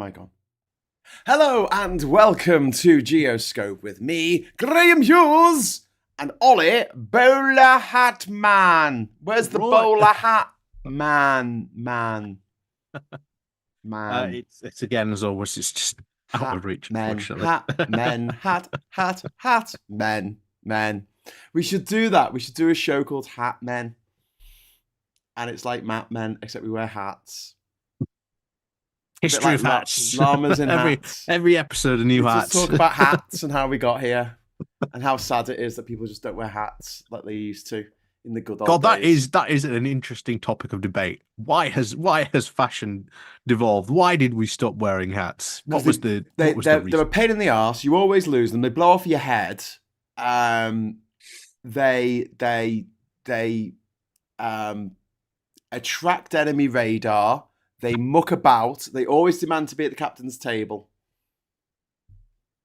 mic on. Hello and welcome to Geoscope with me, Graham Hughes, and Ollie Bowlerhatman. Where's the bowler hat? Man. It's again, as always, it's just out of reach, unfortunately. Hat, men. We should do that. We should do a show called Hat Men. And it's like Mat Men, except we wear hats. History of hats. Llamas in hats. Every episode, a new hat. Just talk about hats and how we got here, and how sad it is that people just don't wear hats like they used to in the good old days. That is an interesting topic of debate. Why has fashion devolved? Why did we stop wearing hats? What was the reason? They're a pain in the arse. You always lose them. They blow off your head. They attract enemy radar. They muck about. They always demand to be at the captain's table.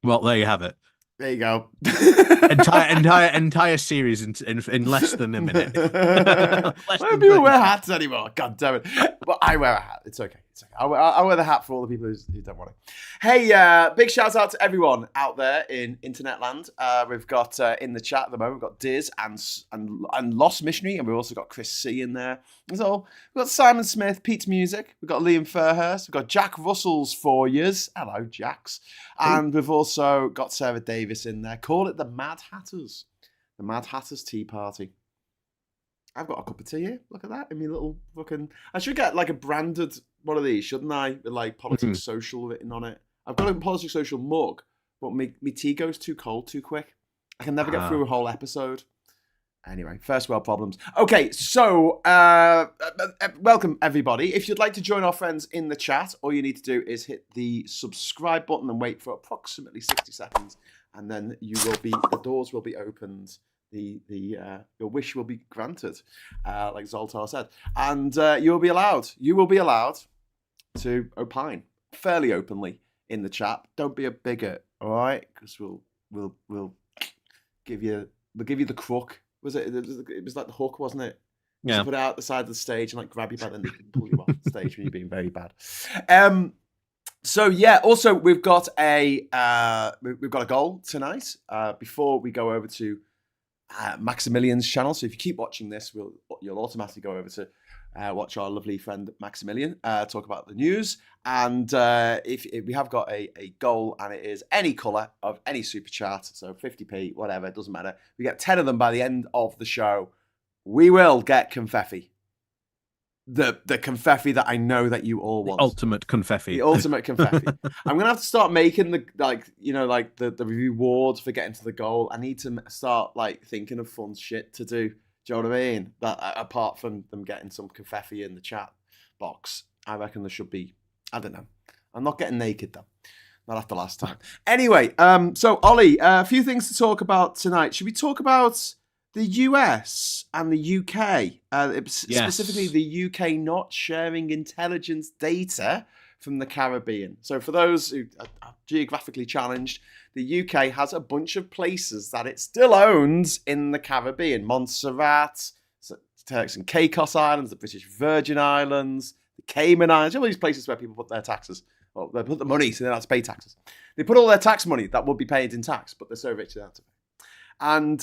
Well, there you have it. There you go. entire series in less than a minute. Why don't people wear hats anymore? God damn it. But I wear a hat. It's okay. I'll wear the hat for all the people who don't want it. Hey, big shout out to everyone out there in internet land. We've got in the chat at the moment, we've got Diz and Lost Missionary, and we've also got Chris C in there. So we've got Simon Smith, Pete's Music, we've got Liam Fairhurst, we've got Jack Russell's 4 years. Hello, Jacks. And we've also got Sarah Davis in there. Call it the Mad Hatters. The Mad Hatters Tea Party. I've got a cup of tea here. Look at that. In my little fucking... I should get like a branded one of these, shouldn't I? With like Politics Social written on it. I've got a Politics Social mug, but my tea goes too cold too quick. I can never get through a whole episode. Anyway, first world problems. Okay, so welcome everybody. If you'd like to join our friends in the chat, all you need to do is hit the subscribe button and wait for approximately 60 seconds, and then the doors will be opened. Your wish will be granted, like Zoltar said, and you will be allowed to opine fairly openly in the chat. Don't be a bigot, all right? Because we'll give you the crook. It was like the hook, wasn't it? Yeah. To put it out the side of the stage and like grab you by the neck and pull you off the stage when you're being very bad. So yeah. Also, we've got a goal tonight. Before we go over to Maximilian's channel. So if you keep watching this, you'll automatically go over to watch our lovely friend Maximilian talk about the news. And if we have got a goal, and it is any colour of any super chat, so 50p, whatever, it doesn't matter. We get 10 of them by the end of the show. We will get confetti. The confetti that I know that you all want. The ultimate confetti. The ultimate confetti. I'm gonna have to start making the rewards for getting to the goal. I need to start like thinking of fun shit to do. Do you know what I mean? That apart from them getting some confetti in the chat box, I reckon there should be. I don't know. I'm not getting naked though. Not after last time. Anyway, so Ollie, a few things to talk about tonight. Should we talk about the US and the UK, specifically the UK not sharing intelligence data from the Caribbean? So for those who are geographically challenged, the UK has a bunch of places that it still owns in the Caribbean. Montserrat, Turks and Caicos Islands, the British Virgin Islands, the Cayman Islands, all these places where people put their taxes. Well, they put the money so they don't have to pay taxes. They put all their tax money that would be paid in tax, but they're so rich they don't have to pay. And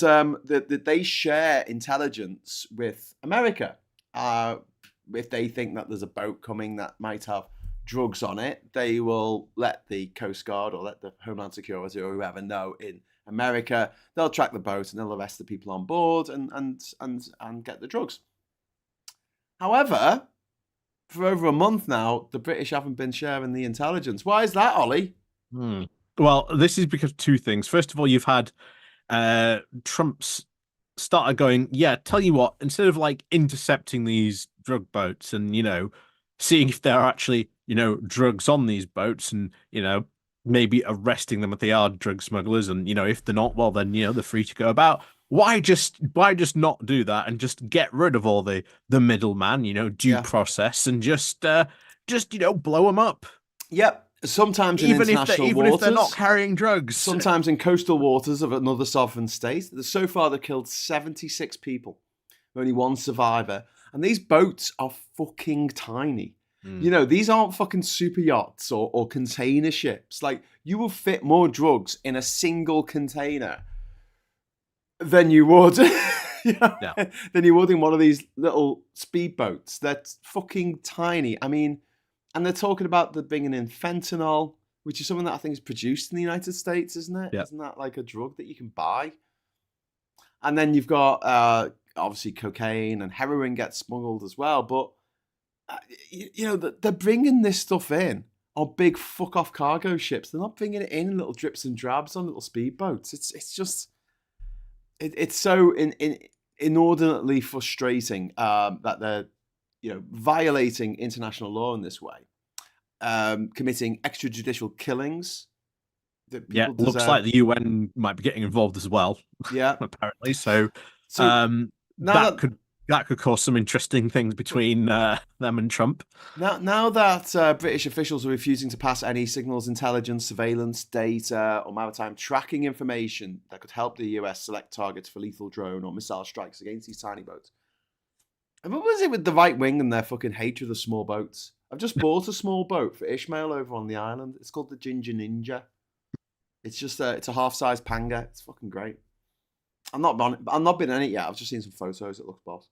they share intelligence with America. If they think that there's a boat coming that might have drugs on it, they will let the Coast Guard or let the Homeland Security or whoever know in America. They'll track the boat and they'll arrest the people on board and get the drugs. However, for over a month now, the British haven't been sharing the intelligence. Why is that, Ollie? Well, this is because of two things. First of all, you've had Trump's started going, yeah, tell you what, instead of like intercepting these drug boats and, seeing if there are actually, drugs on these boats and, maybe arresting them if they are drug smugglers. And, if they're not, well, then, they're free to go about. Why just not do that and just get rid of all the middleman, due process and just blow them up? Yep. Sometimes in international waters, if they're not carrying drugs. Sometimes in coastal waters of another sovereign state. So far, they've killed 76 people. Only one survivor. And these boats are fucking tiny. You know, these aren't fucking super yachts or container ships. Like, you will fit more drugs in a single container than you would, than you would in one of these little speedboats. They're fucking tiny. I mean, and they're talking about the bringing in fentanyl, which is something that I think is produced in the United States, isn't it? Yeah. Isn't that like a drug that you can buy? And then you've got obviously cocaine and heroin gets smuggled as well. But you know, they're bringing this stuff in on big fuck off cargo ships. They're not bringing it in little drips and drabs on little speedboats. It's just it's so inordinately frustrating that they're, you know, violating international law in this way, committing extrajudicial killings. That people looks deserve. like the UN might be getting involved as well. Yeah, apparently. So now that could cause some interesting things between them and Trump. Now that British officials are refusing to pass any signals, intelligence, surveillance data, or maritime tracking information that could help the US select targets for lethal drone or missile strikes against these tiny boats. And what was it with the right wing and their fucking hatred of small boats? I've just bought a small boat for Ishmael over on the island. It's called the Ginger Ninja. It's just it's a half-size panga. It's fucking great. I'm not been in it yet. I've just seen some photos. It looks boss.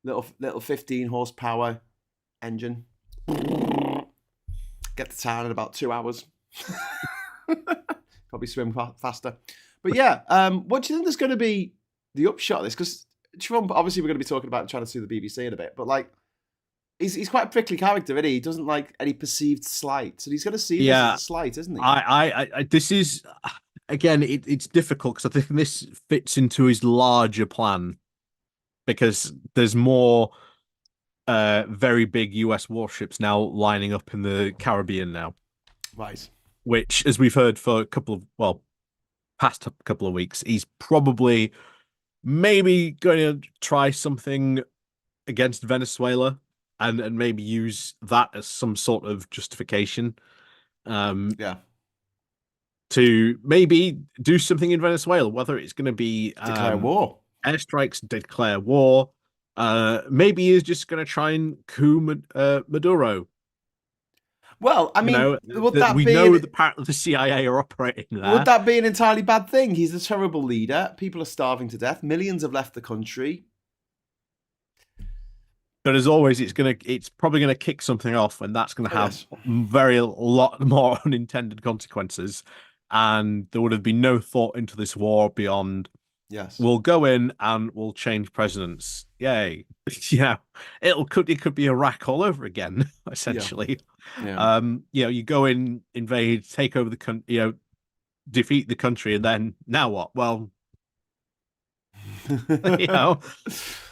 Little 15 horsepower engine. Get to town in about 2 hours. Probably swim faster. But yeah, what do you think is going to be the upshot of this? Because Trump, obviously, we're going to be talking about trying to sue the BBC in a bit, but like, he's quite a prickly character, isn't he? He doesn't like any perceived slights, and he's going to see this as a slight, isn't he? This is again, it's difficult because I think this fits into his larger plan, because there's more very big US warships now lining up in the Caribbean now, right? Which, as we've heard for past couple of weeks, he's probably maybe going to try something against Venezuela and maybe use that as some sort of justification. To maybe do something in Venezuela, whether it's going to be declare war, airstrikes, declare war. Maybe he's just going to try and coup Maduro. Well, I mean, we know the part of the CIA are operating there. Would that be an entirely bad thing? He's a terrible leader. People are starving to death. Millions have left the country. But as always, it's probably gonna kick something off, and that's gonna have a lot more unintended consequences. And there would have been no thought into this war beyond, we'll go in and we'll change presidents. Yay. It could be Iraq all over again, essentially. You go in, invade, take over the country, defeat the country, and then now what? Well,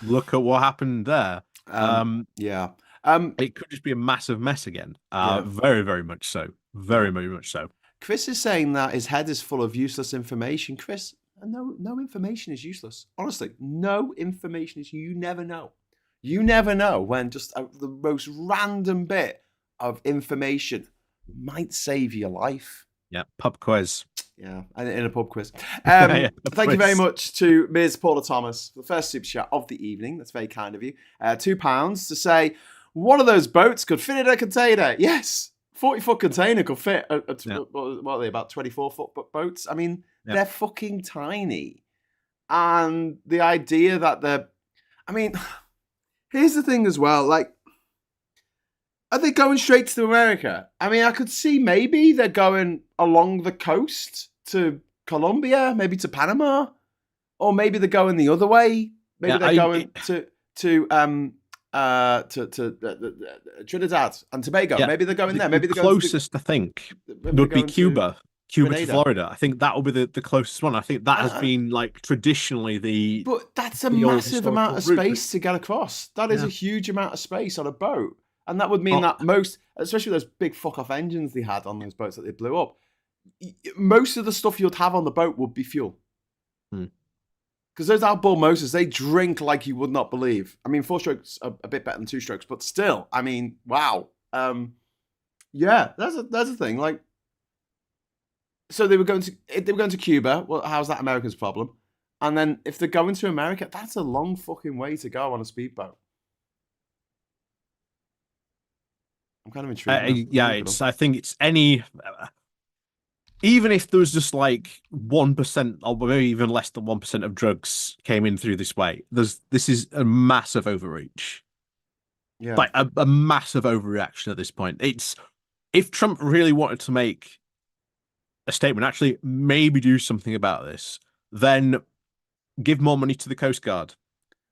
look at what happened there. It could just be a massive mess again. Very, very much so. Very, very much so. Chris is saying that his head is full of useless information. Chris, no information is useless. Honestly, no information is. You never know. You never know when just the most random bit of information might save your life. Yeah, pub quiz. Yeah, in a pub quiz. Thank you very much to Ms. Paula Thomas for the first super chat of the evening. That's very kind of you. £2 to say, one of those boats could fit in a container. Yes, 40-foot container could fit. What are they, about 24-foot boats? I mean, they're fucking tiny. And the idea that here's the thing as well, like, are they going straight to America? I mean, I could see maybe they're going along the coast to Colombia, maybe to Panama, or maybe they're going the other way. Maybe they're going to Trinidad and Tobago. Yeah. Maybe they're going there. Maybe the they're going closest, I think, would be Cuba. Cuba to Florida. I think that will be the closest one. I think that has been like traditionally the. But that's a massive amount of space to get across. That is a huge amount of space on a boat. And that would mean that most, especially those big fuck-off engines they had on those boats that they blew up, most of the stuff you'd have on the boat would be fuel. Because those outboard motors, they drink like you would not believe. I mean, 4-strokes are a bit better than 2-strokes, but still, I mean, wow. That's a thing. Like, so they were going to Cuba. Well, how's that America's problem? And then if they're going to America, that's a long fucking way to go on a speedboat. I'm kind of intrigued now. Yeah, I think it's any. Even if there was just like 1% or maybe even less than 1% of drugs came in through this way, this is a massive overreach. Yeah. Like a massive overreaction at this point. It's if Trump really wanted to make a statement, actually maybe do something about this, then give more money to the Coast Guard.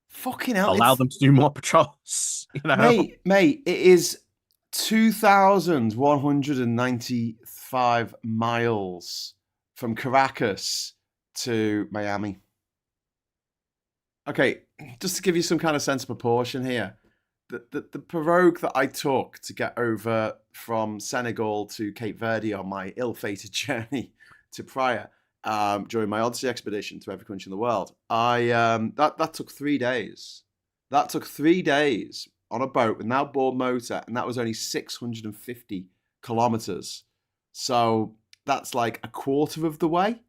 Fucking hell. Allow them to do more patrols. You know? Mate, it is 2,195 miles from Caracas to Miami. Okay, just to give you some kind of sense of proportion here, the pirogue that I took to get over from Senegal to Cape Verde on my ill-fated journey to Praia during my Odyssey expedition to every country in the world, that took 3 days. That took 3 days on a boat with an outboard motor, and that was only 650 kilometers. So that's like a quarter of the way,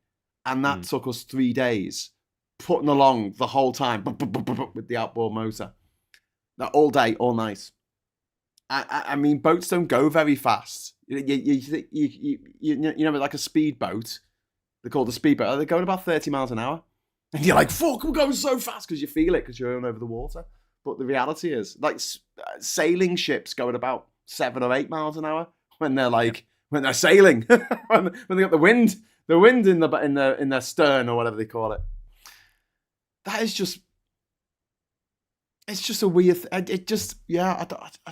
and that took us 3 days putting along the whole time with the outboard motor. Now, all day, all night. I mean, boats don't go very fast. You know, like a speedboat. They're called a speedboat. They're going about 30 miles an hour. And you're like, fuck, we're going so fast because you feel it because you're going over the water. But the reality is, like, sailing ships go at about 7 or 8 miles an hour when they're like, when they're sailing, when they got the wind in their stern or whatever they call it. That is just, it's just a weird. It just, yeah, I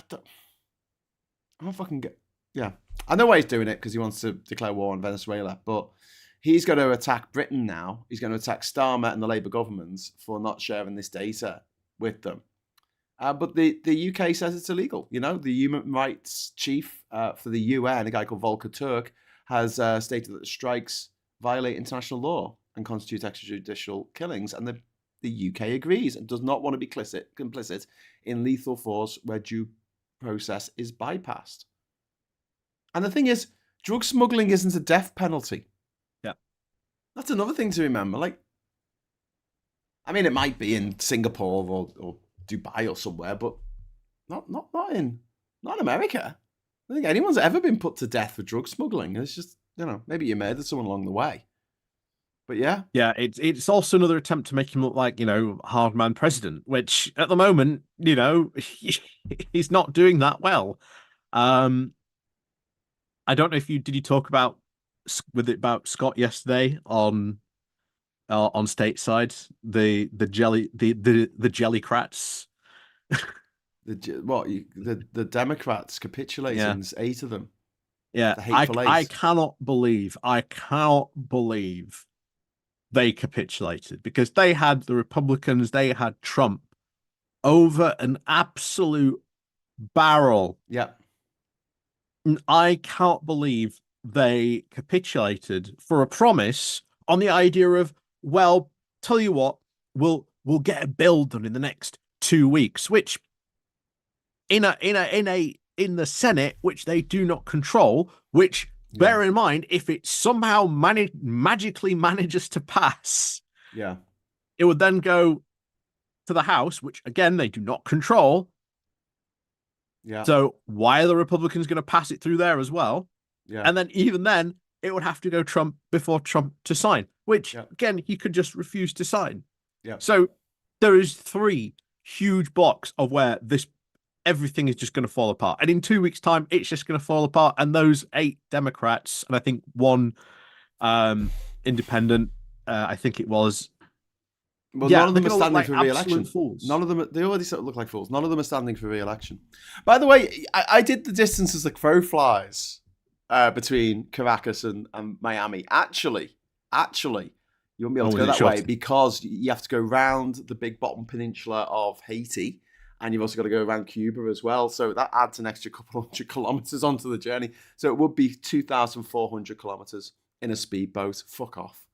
don't fucking get. Yeah, I know why he's doing it because he wants to declare war on Venezuela, but he's going to attack Britain now. He's going to attack Starmer and the Labour governments for not sharing this data with them. But the UK says it's illegal. You know, the human rights chief for the UN, a guy called Volker Turk, has stated that the strikes violate international law and constitute extrajudicial killings. And the UK agrees and does not want to be complicit in lethal force where due process is bypassed. And the thing is, drug smuggling isn't a death penalty. Yeah. That's another thing to remember. Like, I mean, it might be in Singapore or Dubai or somewhere, but not in America. I don't think anyone's ever been put to death for drug smuggling. It's just, you know, maybe you murdered someone along the way. But yeah. Yeah, it's also another attempt to make him look like, you know, hard man president, which at the moment, you know, he's not doing that well. I don't know if did you talk about Scott yesterday on stateside, the jellycrats. The Democrats capitulating, yeah. 8 of them. Yeah, I cannot believe they capitulated because they had the Republicans, they had Trump over an absolute barrel. Yeah. And I can't believe they capitulated for a promise on the idea of, well, tell you what, we'll get a bill done in the next 2 weeks, which in the Senate, which they do not control, which bear in mind, if it somehow magically manages to pass, it would then go to the House, which again they do not control. Yeah. So why are the Republicans going to pass it through there as well? Yeah. And then even then, it would have to go before Trump to sign, which again he could just refuse to sign. Yeah. So there is 3 huge blocks of where everything is just going to fall apart. And in 2 weeks' time, it's just going to fall apart. And those 8 Democrats, and I think 1 independent, I think it was. Well, none of them are standing for re-election. None of them, they already sort of look like fools. None of them are standing for re-election. By the way, I did the distance as the crow flies between Caracas and Miami. Actually, you won't be able to go that way because you have to go round the Big Bottom Peninsula of Haiti. And you've also got to go around Cuba as well. So that adds an extra couple hundred kilometers onto the journey. So it would be 2,400 kilometers in a speedboat. Fuck off.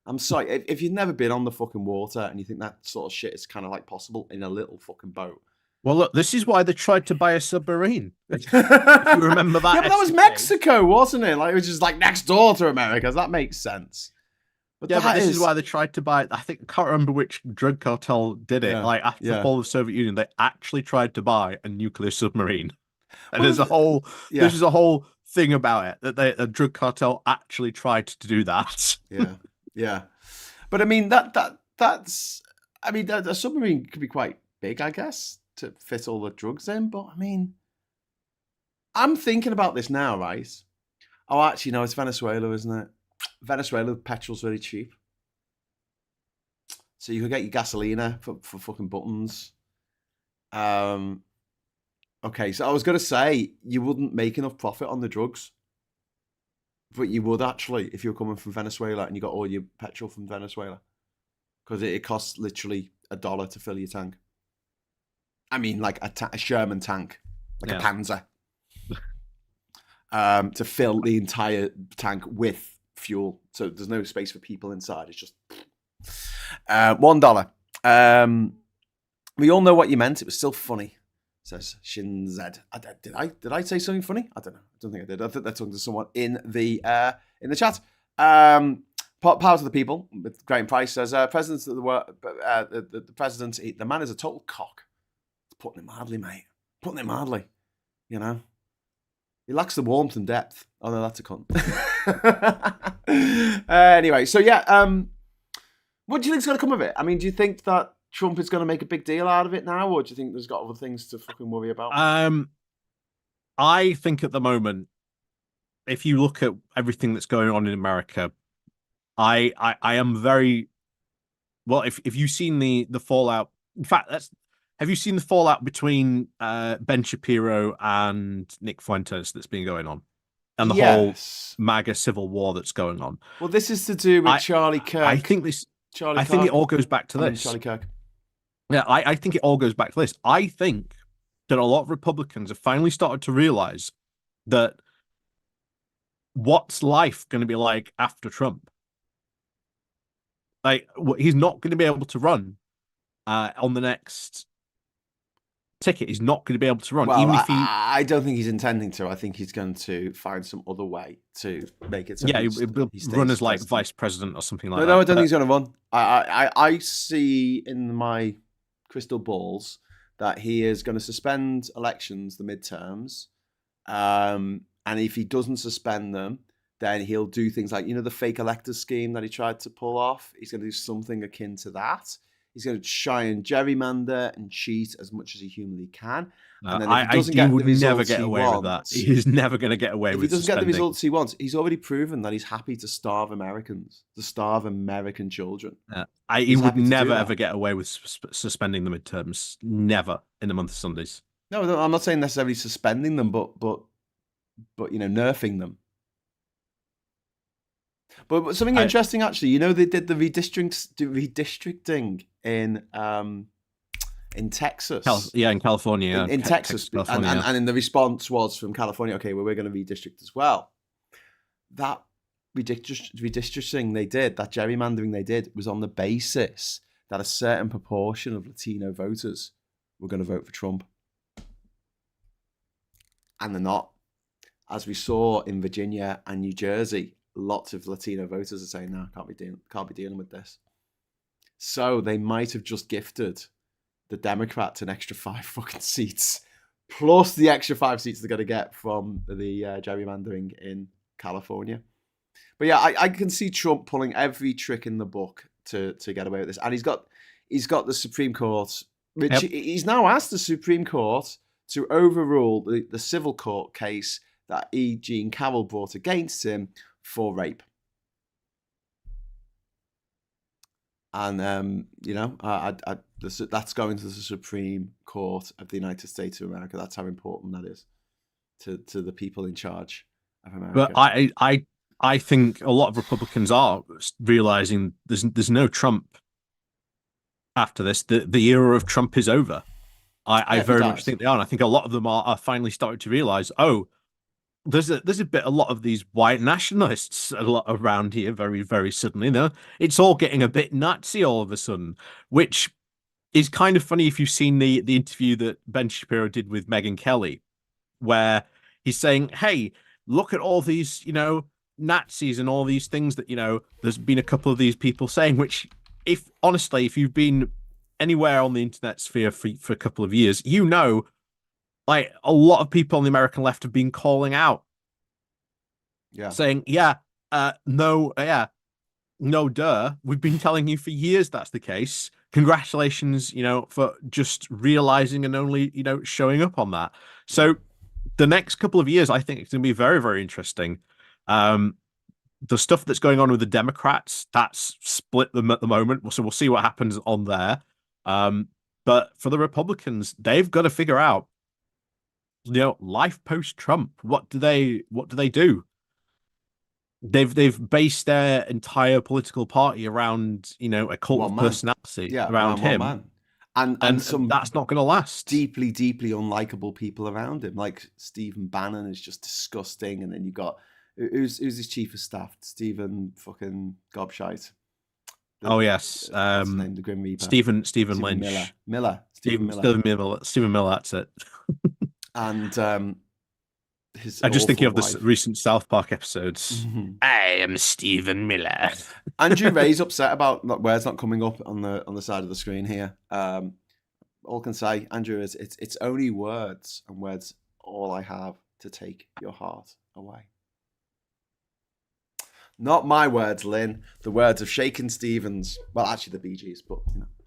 I'm sorry. If you've never been on the fucking water and you think that sort of shit is kind of like possible in a little fucking boat. Well, look, this is why they tried to buy a submarine. If you remember that. Yeah, but that was Mexico, wasn't it? Like, it was just like next door to America. That makes sense. But this is why they tried to buy it. I can't remember which drug cartel did it. Like after the fall of the Soviet Union, they actually tried to buy a nuclear submarine. And Well, there's yeah, just a whole thing about it that the drug cartel actually tried to do that. yeah, yeah. But I mean that's I mean a submarine could be quite big, I guess, to fit all the drugs in. But I mean, I'm thinking about this now, right? Oh, actually, no, it's Venezuela, isn't it? Venezuela, petrol's very cheap. So you could get your gasolina for fucking buttons. Um, okay, so I was going to say you wouldn't make enough profit on the drugs, but you would actually if you were coming from Venezuela and you got all your petrol from Venezuela because it costs literally $1 to fill your tank. I mean, like a Sherman tank, like a Panzer, to fill the entire tank with fuel. So there's no space for people inside. It's just $1. We all know what you meant. It was still funny, says Shinzed. Did I say something funny? I don't know. I don't think I did. I think they're talking to someone in the chat. Power to the people with Graham Price says presidents of the world. The president, the man is a total cock. It's putting it mildly, mate. Putting it mildly. You know, he lacks the warmth and depth. Oh no, that's a cunt. Anyway, so yeah. What do you think's going to come of it? I mean, do you think that Trump is going to make a big deal out of it now, or do you think there's got other things to fucking worry about? I think at the moment, if you look at everything that's going on in America, I am very well. If you've seen the fallout, in fact, have you seen the fallout between Ben Shapiro and Nick Fuentes that's been going on, and the whole MAGA civil war that's going on? Well, this is to do with Charlie Kirk. I think it all goes back to this. Charlie Kirk. Yeah, I think it all goes back to this. I think that a lot of Republicans have finally started to realize that what's life going to be like after Trump? Like, he's not going to be able to run on the next ticket. He's not going to be able to run. Well, even if I don't think he's intending to. I think he's going to find some other way to make it. So yeah, he'll run as like vice president or something like that. No, I don't think he's going to run. I see in my crystal balls that he is going to suspend elections, the midterms, and if he doesn't suspend them, then he'll do things like, the fake electors scheme that he tried to pull off. He's going to do something akin to that. He's going to try and gerrymander and cheat as much as he humanly can. And then if he doesn't get the results he wants, he's never going to get away with if he doesn't get the results he wants, he's already proven that he's happy to starve Americans, to starve American children. He would never, ever get away with suspending the midterms. Never in the month of Sundays. No, I'm not saying necessarily suspending them, but nerfing them. But something interesting, actually, they did the redistricting in Texas. In California. In Texas. California, and in the response was from California, okay, well, we're going to redistrict as well. That redistricting they did, that gerrymandering they did, was on the basis that a certain proportion of Latino voters were going to vote for Trump. And they're not. As we saw in Virginia and New Jersey, lots of Latino voters are saying, no, can't be dealing with this. So they might have just gifted the Democrats an extra 5 fucking seats, plus the extra 5 seats they're going to get from the gerrymandering in California. But yeah, I can see Trump pulling every trick in the book to get away with this. And he's got the Supreme Court, which he's now asked the Supreme Court to overrule the civil court case that E. Jean Carroll brought against him for rape. And, that's going to the Supreme Court of the United States of America. That's how important that is to the people in charge of America. But I think a lot of Republicans are realizing there's no Trump after this. The era of Trump is over. I very much think they are. And I think a lot of them are finally starting to realize, there's a lot of these white nationalists around here very, very suddenly. It's all getting a bit Nazi all of a sudden, which is kind of funny if you've seen the interview that Ben Shapiro did with Megyn Kelly, where he's saying, hey, look at all these, Nazis and all these things that, there's been a couple of these people saying, which if you've been anywhere on the internet sphere for a couple of years, like a lot of people on the American left have been calling out, Yeah. saying, "Yeah, no, yeah, no, duh. We've been telling you for years that's the case. Congratulations, for just realizing and only, showing up on that." Yeah. So the next couple of years, I think it's going to be very, very interesting. Um, the stuff that's going on with the Democrats, that's split them at the moment. So we'll see what happens on there. But for the Republicans, they've got to figure out, life post Trump. What do they do? They've based their entire political party around, a cult One of man. personality Yeah, around around one him, man. And and some that's not going to last. deeply, deeply unlikable people around him. Like Stephen Bannon is just disgusting. And then you got who's his chief of staff? Stephen fucking Gobshite. Oh yes, What's his name? The Grim Reaper. Stephen Stephen Lynch, Stephen Miller. Stephen Miller. That's it. And his I'm just thinking awful of the wife. recent South Park episodes. I am Stephen Miller. Andrew Ray's upset about words not coming up on the side of the screen here. All I can say, Andrew, is it's only words, and words all I have to take your heart away. Not my words, Lynn. The words of Shakin' Stevens. Well, actually, the Bee Gees, but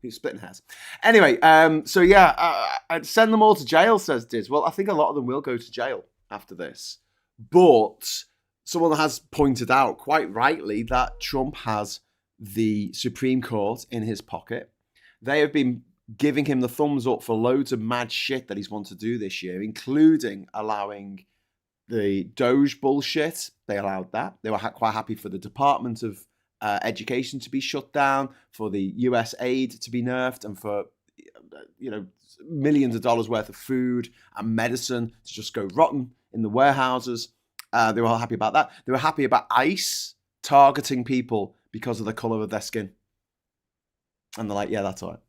who's splitting hairs? Anyway, so yeah, I'd send them all to jail, says Diz. Well, I think a lot of them will go to jail after this, but someone has pointed out quite rightly that Trump has the Supreme Court in his pocket. They have been giving him the thumbs up for loads of mad shit that he's wanted to do this year, including allowing the Doge bullshit. They allowed that. They were quite happy for the Department of Education to be shut down, for the US aid to be nerfed, and for millions of dollars worth of food and medicine to just go rotten in the warehouses. They were all happy about that. They were happy about ICE targeting people because of the color of their skin. And they're like, yeah, that's all right.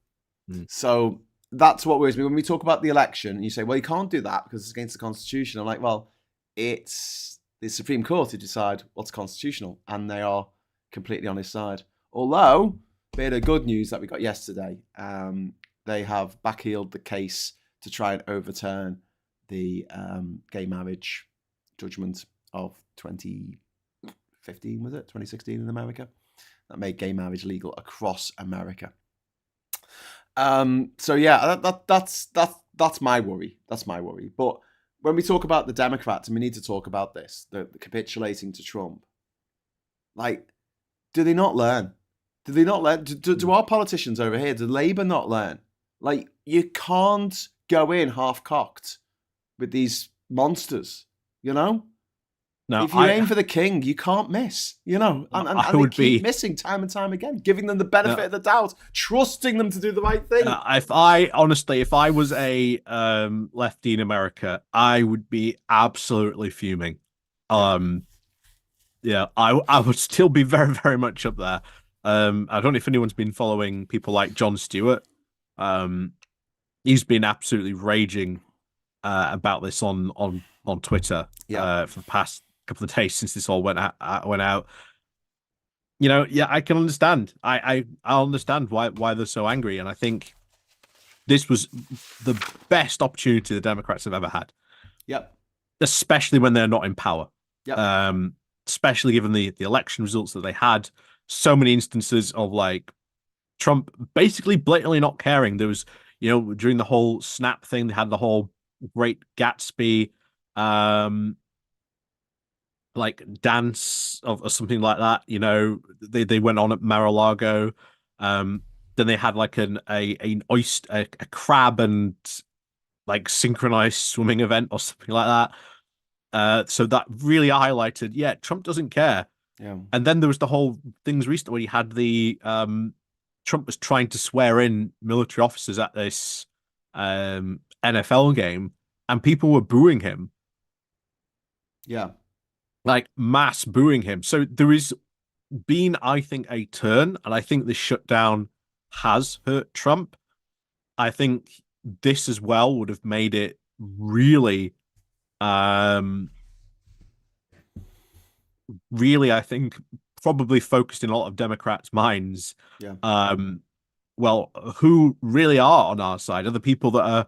So that's what worries me. When we talk about the election, you say, well, you can't do that because it's against the Constitution. I'm like, well, it's the Supreme Court to decide what's constitutional, and they are completely on his side. Although, bit of good news that we got yesterday, they have backheeled the case to try and overturn the gay marriage judgment of 2015, was it? 2016 in America? That made gay marriage legal across America. So yeah, that's my worry. That's my worry. But when we talk about the Democrats, and we need to talk about this, the capitulating to Trump, like, do they not learn? Do they not learn? Do our politicians over here, do Labour not learn? Like, you can't go in half-cocked with these monsters, No, if you aim for the king, you can't miss, and they keep missing time and time again, giving them the benefit of the doubt, trusting them to do the right thing. If I was a lefty in America, I would be absolutely fuming. Yeah, I would still be very, very much up there. I don't know if anyone's been following people like Jon Stewart. He's been absolutely raging about this on Twitter for the past couple of days since this all went out. Yeah, I can understand. I understand why they're so angry, and I think this was the best opportunity the Democrats have ever had. Yep. Especially when they're not in power. Yep. Especially given the election results that they had. So many instances of like Trump basically blatantly not caring. There was, during the whole snap thing, they had the whole Great Gatsby like dance or something like that. They went on at Mar-a-Lago. Then they had like an oyster, a crab and like synchronized swimming event or something like that. So that really highlighted, yeah, Trump doesn't care. Yeah. And then there was the whole things recently where you had the Trump was trying to swear in military officers at this NFL game, and people were booing him. Yeah. Like mass booing him. So there is been, I think, a turn, and I think the shutdown has hurt Trump. I think this as well would have made it really, really, I think, probably focused in a lot of Democrats' minds. Yeah. Well, who really are on our side are the people that are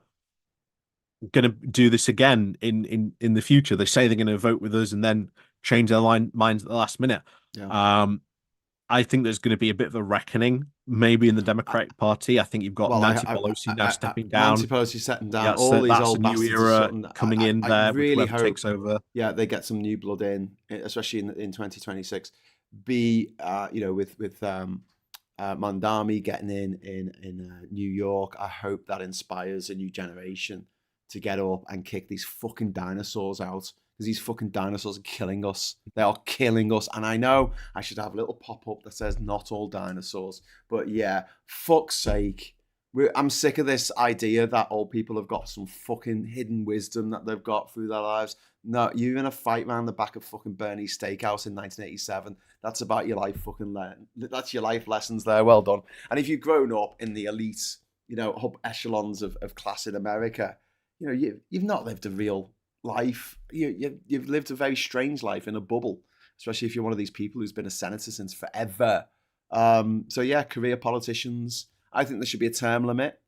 going to do this again in the future. They say they're going to vote with us and then change their minds at the last minute. Yeah. I think there's going to be a bit of a reckoning, maybe in the Democratic Party. I think you've got Well, Nancy Pelosi now stepping Nancy down. Pelosi setting down. Yeah, All so these that's a old new bastards are era shutting. coming in I there with really whoever hope, takes over. yeah, they get some new blood in, especially in 2026. Be with Mandami getting in New York. I hope that inspires a new generation to get up and kick these fucking dinosaurs out, because these fucking dinosaurs are killing us. They are killing us. And I know I should have a little pop-up that says not all dinosaurs, but yeah, fuck's sake. I'm sick of this idea that old people have got some fucking hidden wisdom that they've got through their lives. No, you're in a fight round the back of fucking Bernie's Steakhouse in 1987. That's about your life fucking that's your life lessons there. Well done. And if you've grown up in the elite, up echelons of class in America, you've not lived a real life. You've lived a very strange life in a bubble, especially if you're one of these people who's been a senator since forever. So yeah, career politicians. I think there should be a term limit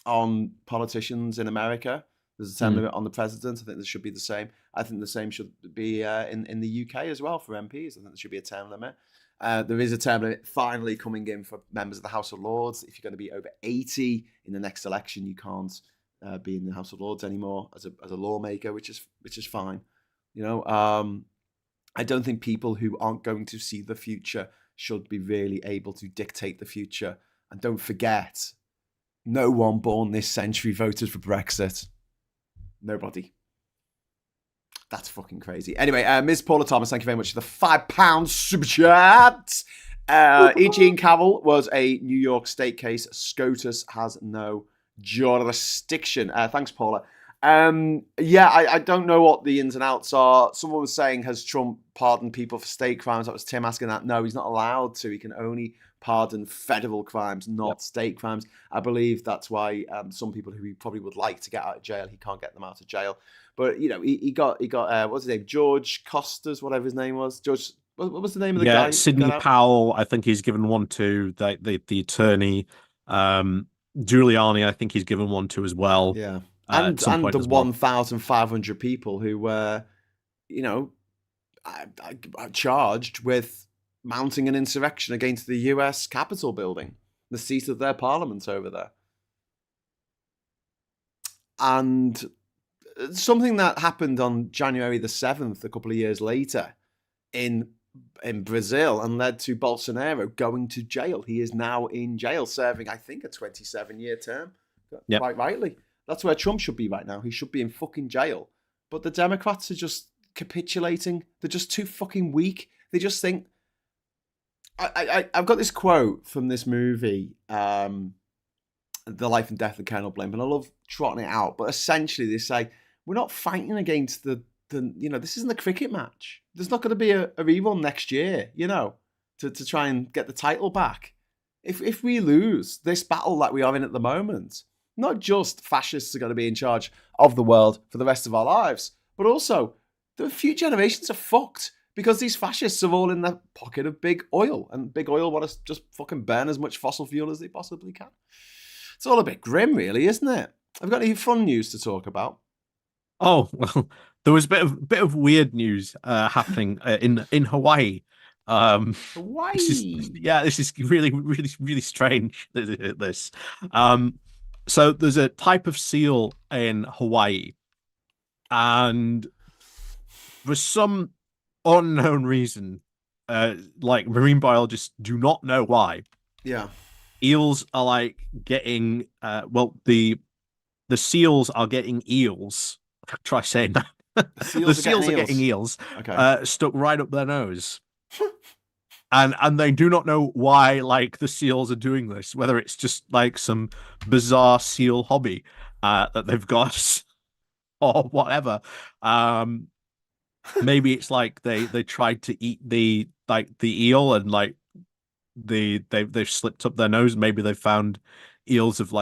on politicians in America. There's a term limit on the president. I think there should be the same. I think the same should be in the UK as well for MPs. I think there should be a term limit. There is a term limit finally coming in for members of the House of Lords. If you're going to be over 80 in the next election, you can't be in the House of Lords anymore as a lawmaker, which is fine. I don't think people who aren't going to see the future should be really able to dictate the future. And don't forget, no one born this century voted for Brexit. Nobody. That's fucking crazy. Anyway, Ms. Paula Thomas, thank you very much for the £5 super chat. Eugene Cavill was a New York state case. SCOTUS has no jurisdiction. Thanks, Paula. I don't know what the ins and outs are. Someone was saying, has Trump pardoned people for state crimes? That was Tim asking that. No, he's not allowed to. He can only pardon federal crimes, not state crimes. I believe that's why some people who he probably would like to get out of jail, he can't get them out of jail. But he got what's his name? George Costas, whatever his name was. George, what was the name of the guy? Sidney Powell, I think he's given one to the attorney. Giuliani, I think he's given one to as well. Yeah. And the 1,500 people who were, charged with mounting an insurrection against the US Capitol building, the seat of their parliament over there. And something that happened on January the 7th, a couple of years later, in Brazil, and led to Bolsonaro going to jail. He is now in jail, serving, I think, a 27-year term. Yep. Quite rightly. That's where Trump should be right now. He should be in fucking jail. But the Democrats are just capitulating. They're just too fucking weak. They just think... I've got this quote from this movie, The Life and Death of Colonel Blimp, and I love trotting it out. But essentially, they say, we're not fighting against this isn't a cricket match. There's not going to be a rerun next year, to try and get the title back. If we lose this battle that we are in at the moment, not just fascists are going to be in charge of the world for the rest of our lives, but also the few generations are fucked because these fascists are all in the pocket of big oil, and big oil want to just fucking burn as much fossil fuel as they possibly can. It's all a bit grim, really, isn't it? I've got any fun news to talk about. Oh, well, there was a bit of weird news happening in Hawaii. Hawaii. This is really, really, really strange. This. So there's a type of seal in Hawaii, and for some unknown reason, marine biologists do not know why. Yeah. Eels are getting the seals are getting eels. Try saying that. The seals are getting eels stuck right up their nose. And they do not know why the seals are doing this, whether it's just some bizarre seal hobby that they've got or whatever. Maybe it's they tried to eat the eel and they've slipped up their nose. Maybe they found eels of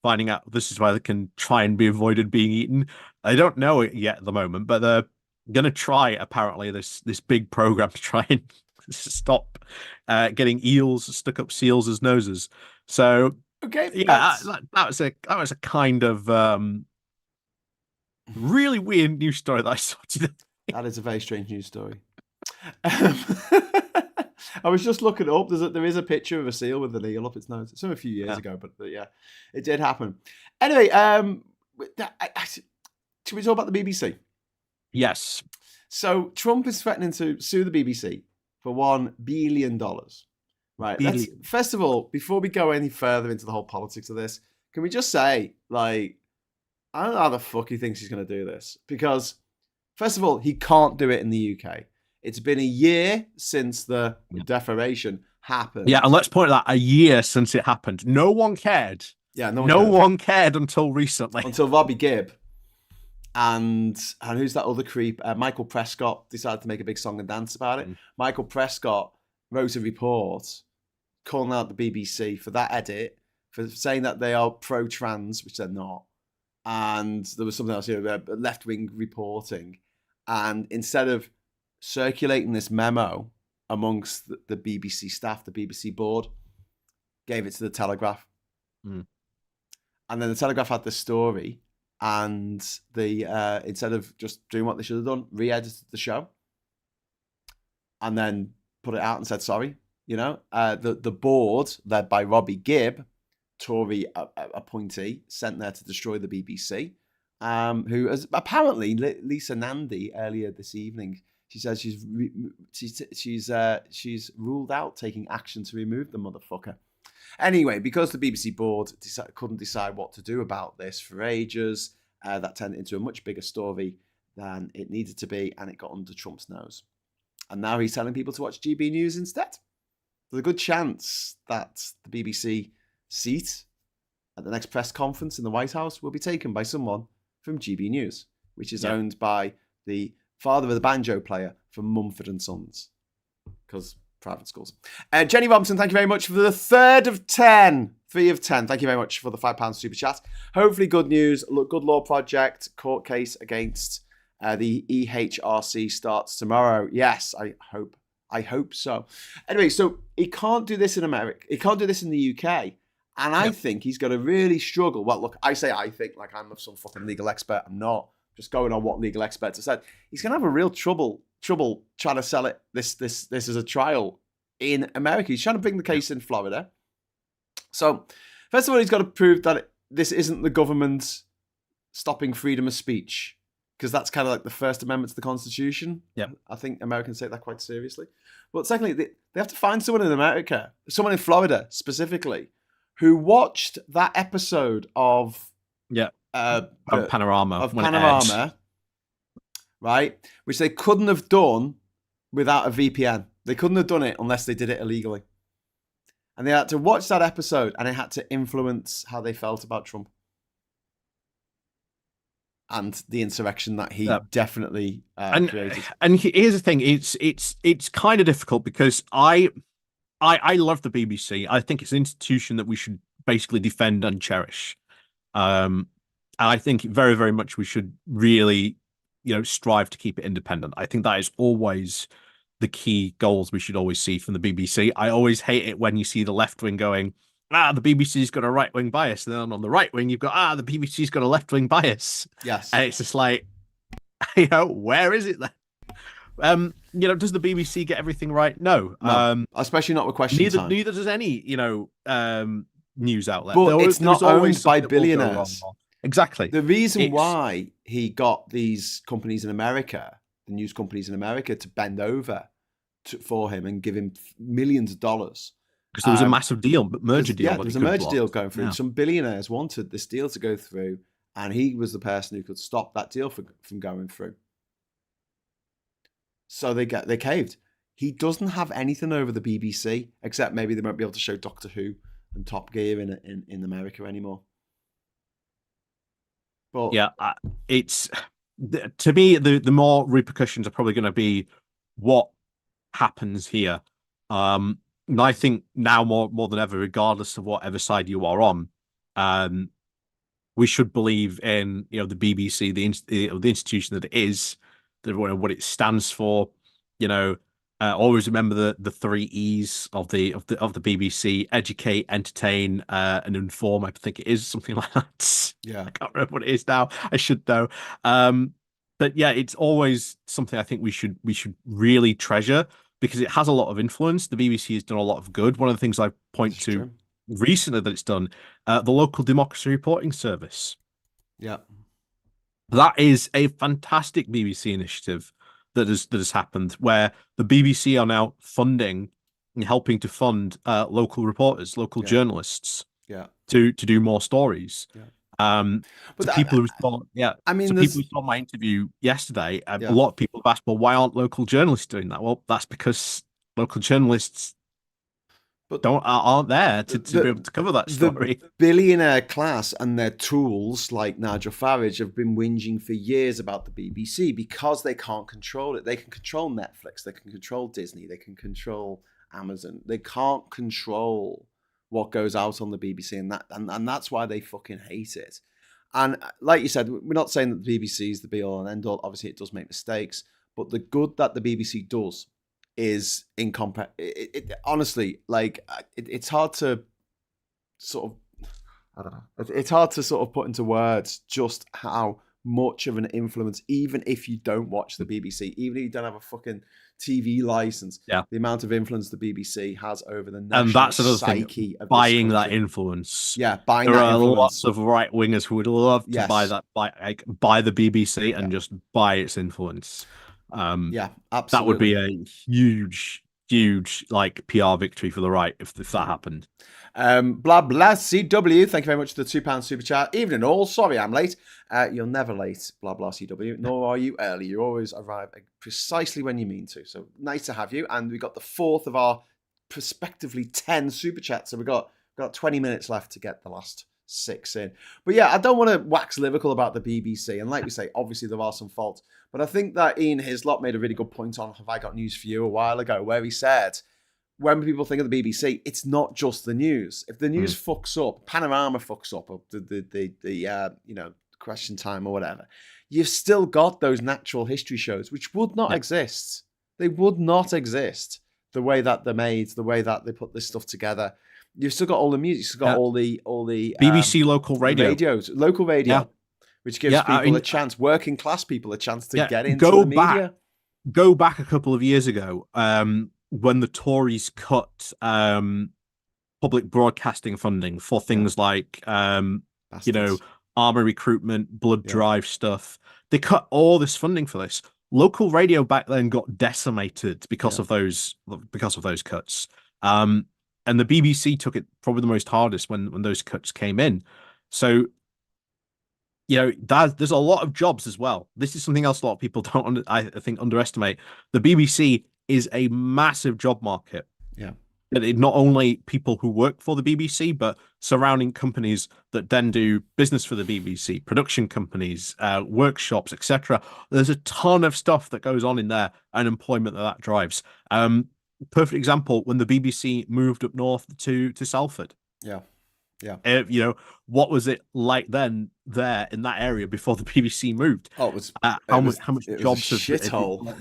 finding out this is why they can try and be avoided being eaten. I don't know it yet at the moment, but they're gonna try apparently this big program to try and stop getting eels stuck up seals' noses. So okay, yeah, that was a kind of Really weird news story that I saw today. That is a very strange news story. I was just looking up. There is a picture of a seal with an eel up its nose. It's from a few years ago, but yeah, it did happen. Anyway, should we talk about the BBC? Yes. So Trump is threatening to sue the BBC for $1 billion. Right. Let's, first of all, before we go any further into the whole politics of this, can we just say, like, I don't know how the fuck he thinks he's going to do this. Because, first of all, he can't do it in the UK. It's been a year since the defamation happened. Yeah, and let's point out a year since it happened. No one cared. Yeah, no one cared until recently. Until Robbie Gibb and who's that other creep? Michael Prescott decided to make a big song and dance about it. Michael Prescott wrote a report calling out the BBC for that edit, for saying that they are pro-trans, which they're not. And there was something else here, left-wing reporting. And instead of circulating this memo amongst the BBC staff, the BBC board, gave it to the Telegraph. And then the Telegraph had the story, and they instead of just doing what they should have done, re-edited the show and then put it out and said sorry. You know, the board, led by Robbie Gibb, Tory appointee, sent there to destroy the BBC, who has apparently, Lisa Nandy earlier this evening, she says she's ruled out taking action to remove the motherfucker. Anyway, because the BBC board couldn't decide what to do about this for ages, that turned into a much bigger story than it needed to be, and it got under Trump's nose. And now he's telling people to watch GB News instead. There's a good chance that the BBC seat at the next press conference in the White House will be taken by someone from GB News, which is owned by the father of the banjo player from Mumford & Sons, because private schools. Jenny Robinson, thank you very much for the 3 of 10. Thank you very much for the £5 super chat. Hopefully good news. Good Law Project court case against the EHRC starts tomorrow. Yes, I hope so. Anyway, so he can't do this in America. He can't do this in the UK. And I think he's going to really struggle. Well, look, I think like I'm some fucking legal expert. I'm not. Just going on what legal experts have said. He's going to have a real trouble trying to sell it this as a trial in America. He's trying to bring the case in Florida. So, first of all, he's got to prove that this isn't the government stopping freedom of speech, because that's kind of like the First Amendment to the Constitution. Yeah, I think Americans take that quite seriously. But secondly, they have to find someone in America, someone in Florida specifically, who watched that episode of Panorama, right? Which they couldn't have done without a VPN. They couldn't have done it unless they did it illegally. And they had to watch that episode, and it had to influence how they felt about Trump and the insurrection that he definitely created. And here's the thing: it's kind of difficult because I love the BBC. I think it's an institution that we should basically defend and cherish. And I think very, very much we should really, strive to keep it independent. I think that is always the key goals we should always see from the BBC. I always hate it when you see the left wing going, the BBC's got a right wing bias. And then on the right wing, you've got, the BBC's got a left wing bias. Yes. And it's just like, where is it then? Does the BBC get everything right? No. Especially not with question time. Neither does any, news outlet. But it's not owned by billionaires. Exactly. The reason why he got these companies in America, the news companies in America, to bend over for him and give him millions of dollars. Because there was a massive merger deal. Yeah, there was a merger deal going through. Yeah. Some billionaires wanted this deal to go through, and he was the person who could stop that deal from going through. So they caved. He doesn't have anything over the BBC, except maybe they won't be able to show Doctor Who and Top Gear in America anymore. But yeah, it's to me the more repercussions are probably going to be what happens here. And I think now more than ever, regardless of whatever side you are on, we should believe in the BBC, the institution that it is, what it stands for. Always remember the 3 E's of the BBC: educate, entertain, and inform. I think it is something like that. Yeah. I can't remember what it is now. I should know. But yeah, it's always something I think we should really treasure because it has a lot of influence. The BBC has done a lot of good. One of the things I point That's to true. recently that it's done, the local democracy reporting service. Yeah. That is a fantastic BBC initiative that has happened where the BBC are now funding and helping to fund local reporters, local Yeah. journalists Yeah. to do more stories. Yeah. Um, But to people who saw, yeah, I mean, to people there's who saw my interview yesterday, a yeah. lot of people have asked, well, why aren't local journalists doing that? Well, that's because local journalists But aren't there to be the able to cover that the story. billionaire class and their tools like Nigel Farage have been whinging for years about the BBC because they can't control it. They can control Netflix, they can control Disney, they can control Amazon. They can't control what goes out on the BBC, and that's why they fucking hate it. And like you said, we're not saying that the BBC is the be all and end all. Obviously, it does make mistakes, but the good that the BBC does is honestly, like it's hard to sort of, I don't know. It's hard to sort of put into words just how much of an influence, even if you don't watch the BBC, even if you don't have a fucking TV license, Yeah. the amount of influence the BBC has over the And national that's another psyche thing, of buying this that country. influence. Yeah, buying There that are influence. lots of right wingers who would love to buy Yes. that, buy the BBC and Yeah. just buy its influence. Yeah, That would be absolutely. a huge like PR victory for the right if that happened. Blah blah CW. Thank you very much for the £2 super chat. Evening all. Sorry I'm late. You're never late, blah blah CW. Nor are you early. You always arrive precisely when you mean to. So nice to have you. And we got the fourth of our prospectively 10 super chats. So we got 20 minutes left to get the last 6 in. But yeah, I don't want to wax lyrical about the BBC. And like we say, obviously there are some faults. But I think that Ian Hislop made a really good point on Have I Got News For You a while ago, where he said, when people think of the BBC, it's not just the news. If the news fucks up, Panorama fucks up, or the Question Time or whatever, you've still got those natural history shows, which would not exist. They would not exist the way that they're made, the way that they put this stuff together. You've still got all the music, you've still got all the BBC local radio, local radio, which gives people a chance, working class people a chance to get into the media. Go back a couple of years ago, when the Tories cut public broadcasting funding for things like army recruitment, blood drive stuff. They cut all this funding for this. Local radio back then got decimated because of those cuts. And the BBC took it probably the most hardest when those cuts came in. So there's a lot of jobs as well. This is something else a lot of people don't, I think, underestimate. The BBC is a massive job market. Yeah. And not only people who work for the BBC, but surrounding companies that then do business for the BBC, production companies, workshops, etc. There's a ton of stuff that goes on in there and employment that drives. Perfect example, when the BBC moved up north to Salford. Yeah. What was it like then there in that area before the BBC moved? Oh, it was how much jobs was a shithole.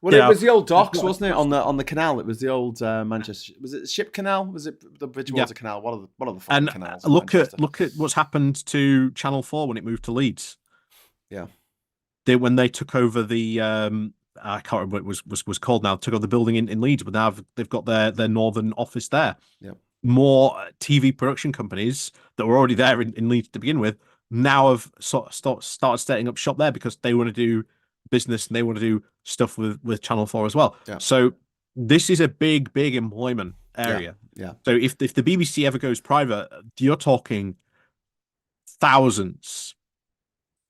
Well, it was the old docks, wasn't it? On the canal, it was the old Manchester. Was it the Ship Canal? Was it the Bridgewater Canal? One of the fucking canals. Look at what's happened to Channel 4 when it moved to Leeds. Yeah, when they took over the I can't remember what it was called now. Took over the building in Leeds, but now they've got their northern office there. Yeah. More TV production companies that were already there in Leeds to begin with now have started setting up shop there because they want to do business and they want to do stuff with Channel 4 as well. Yeah. So this is a big employment area. Yeah. So if the BBC ever goes private, you're talking thousands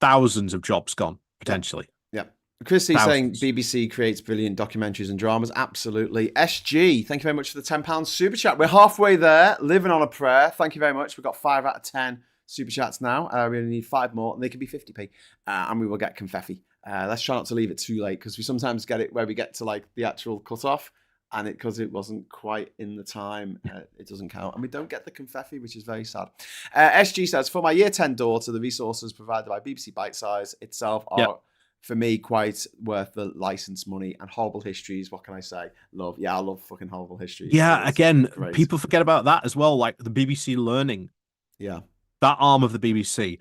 of jobs gone potentially. Yeah. Chrissy saying BBC creates brilliant documentaries and dramas. Absolutely. SG, thank you very much for the £10 super chat. We're halfway there, living on a prayer. Thank you very much. We've got 5 out of 10 super chats now. We only need 5 more, and they can be 50p, and we will get confetti. Let's try not to leave it too late, because we sometimes get it where we get to like the actual cut-off, and because it wasn't quite in the time, it doesn't count. And we don't get the confetti, which is very sad. SG says, for my year 10 daughter, the resources provided by BBC Bitesize itself are, for me, quite worth the license money. And Horrible Histories, what can I say? I love fucking Horrible Histories. Yeah, again, great. people forget about that as well, like the BBC Learning. Yeah. that arm of the BBC.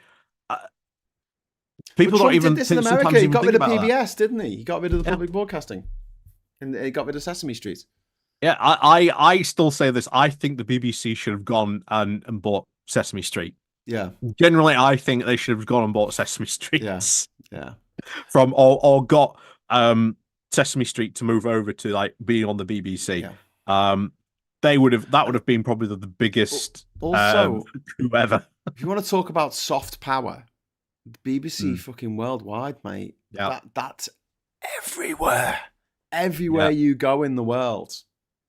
People Trump don't even did this in sometimes America. He even got think rid of about PBS, didn't he? He got rid of the Yeah. public broadcasting, and he got rid of Sesame Street. Yeah, I still say this. I think the BBC should have gone and bought Sesame Street. Yeah. Generally, I think they should have gone and bought Sesame Street. Yeah. From or got Sesame Street to move over to like being on the BBC. Yeah. That would have been probably the biggest also coup ever. If you want to talk about soft power, the BBC fucking worldwide, mate. Yeah. That's everywhere. Everywhere you go in the world,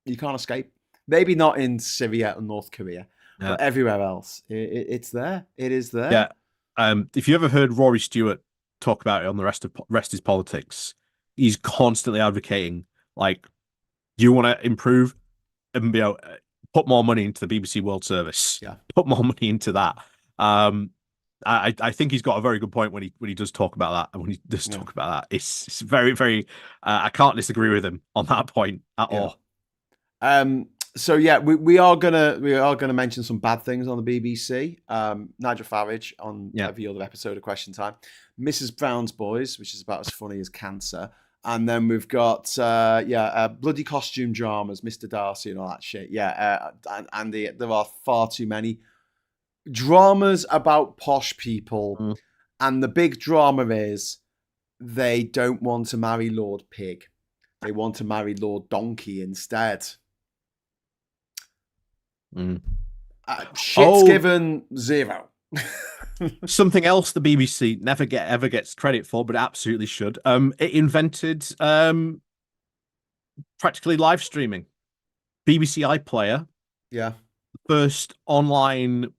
you can't escape. Maybe not in Syria or North Korea, but everywhere else, it's there. It is there. Yeah. If you ever heard Rory Stewart talk about it on the rest is politics, he's constantly advocating like, you want to improve and put more money into the BBC World Service. Yeah. Put more money into that. I think he's got a very good point when he does talk about that. And when he does talk about that, it's very, very. I can't disagree with him on that point at all. So yeah, we are gonna mention some bad things on the BBC. Nigel Farage on every other episode of Question Time. Mrs. Brown's Boys, which is about as funny as cancer. And then we've got bloody costume dramas, Mr. Darcy and all that shit. Yeah, and there are far too many dramas about posh people, and the big drama is they don't want to marry Lord Pig. They want to marry Lord Donkey instead. Shit's given 0. Something else the BBC ever gets credit for, but absolutely should. It invented practically live streaming. BBC iPlayer. Yeah. First online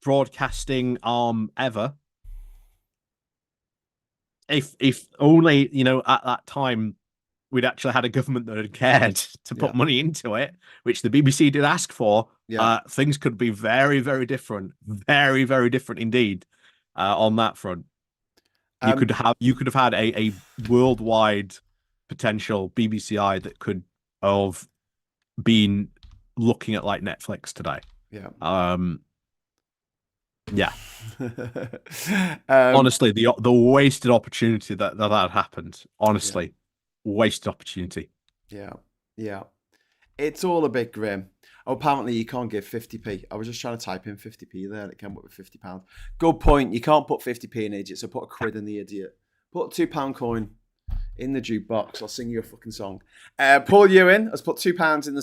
broadcasting arm ever. If only, at that time we'd actually had a government that had cared to put money into it, which the BBC did ask for, things could be very, very different. Very, very different indeed on that front. You could have had a worldwide potential BBC that could have been looking at like Netflix today. Yeah. Yeah. Honestly, the wasted opportunity that happened. Honestly, wasted opportunity. Yeah. It's all a bit grim. Oh, apparently you can't give 50p. I was just trying to type in 50p there. It came up with £50. Good point. You can't put 50p in idiot, so put a quid in the idiot. Put a £2 coin in the jukebox. I'll sing you a fucking song. Paul Ewan has put £2 in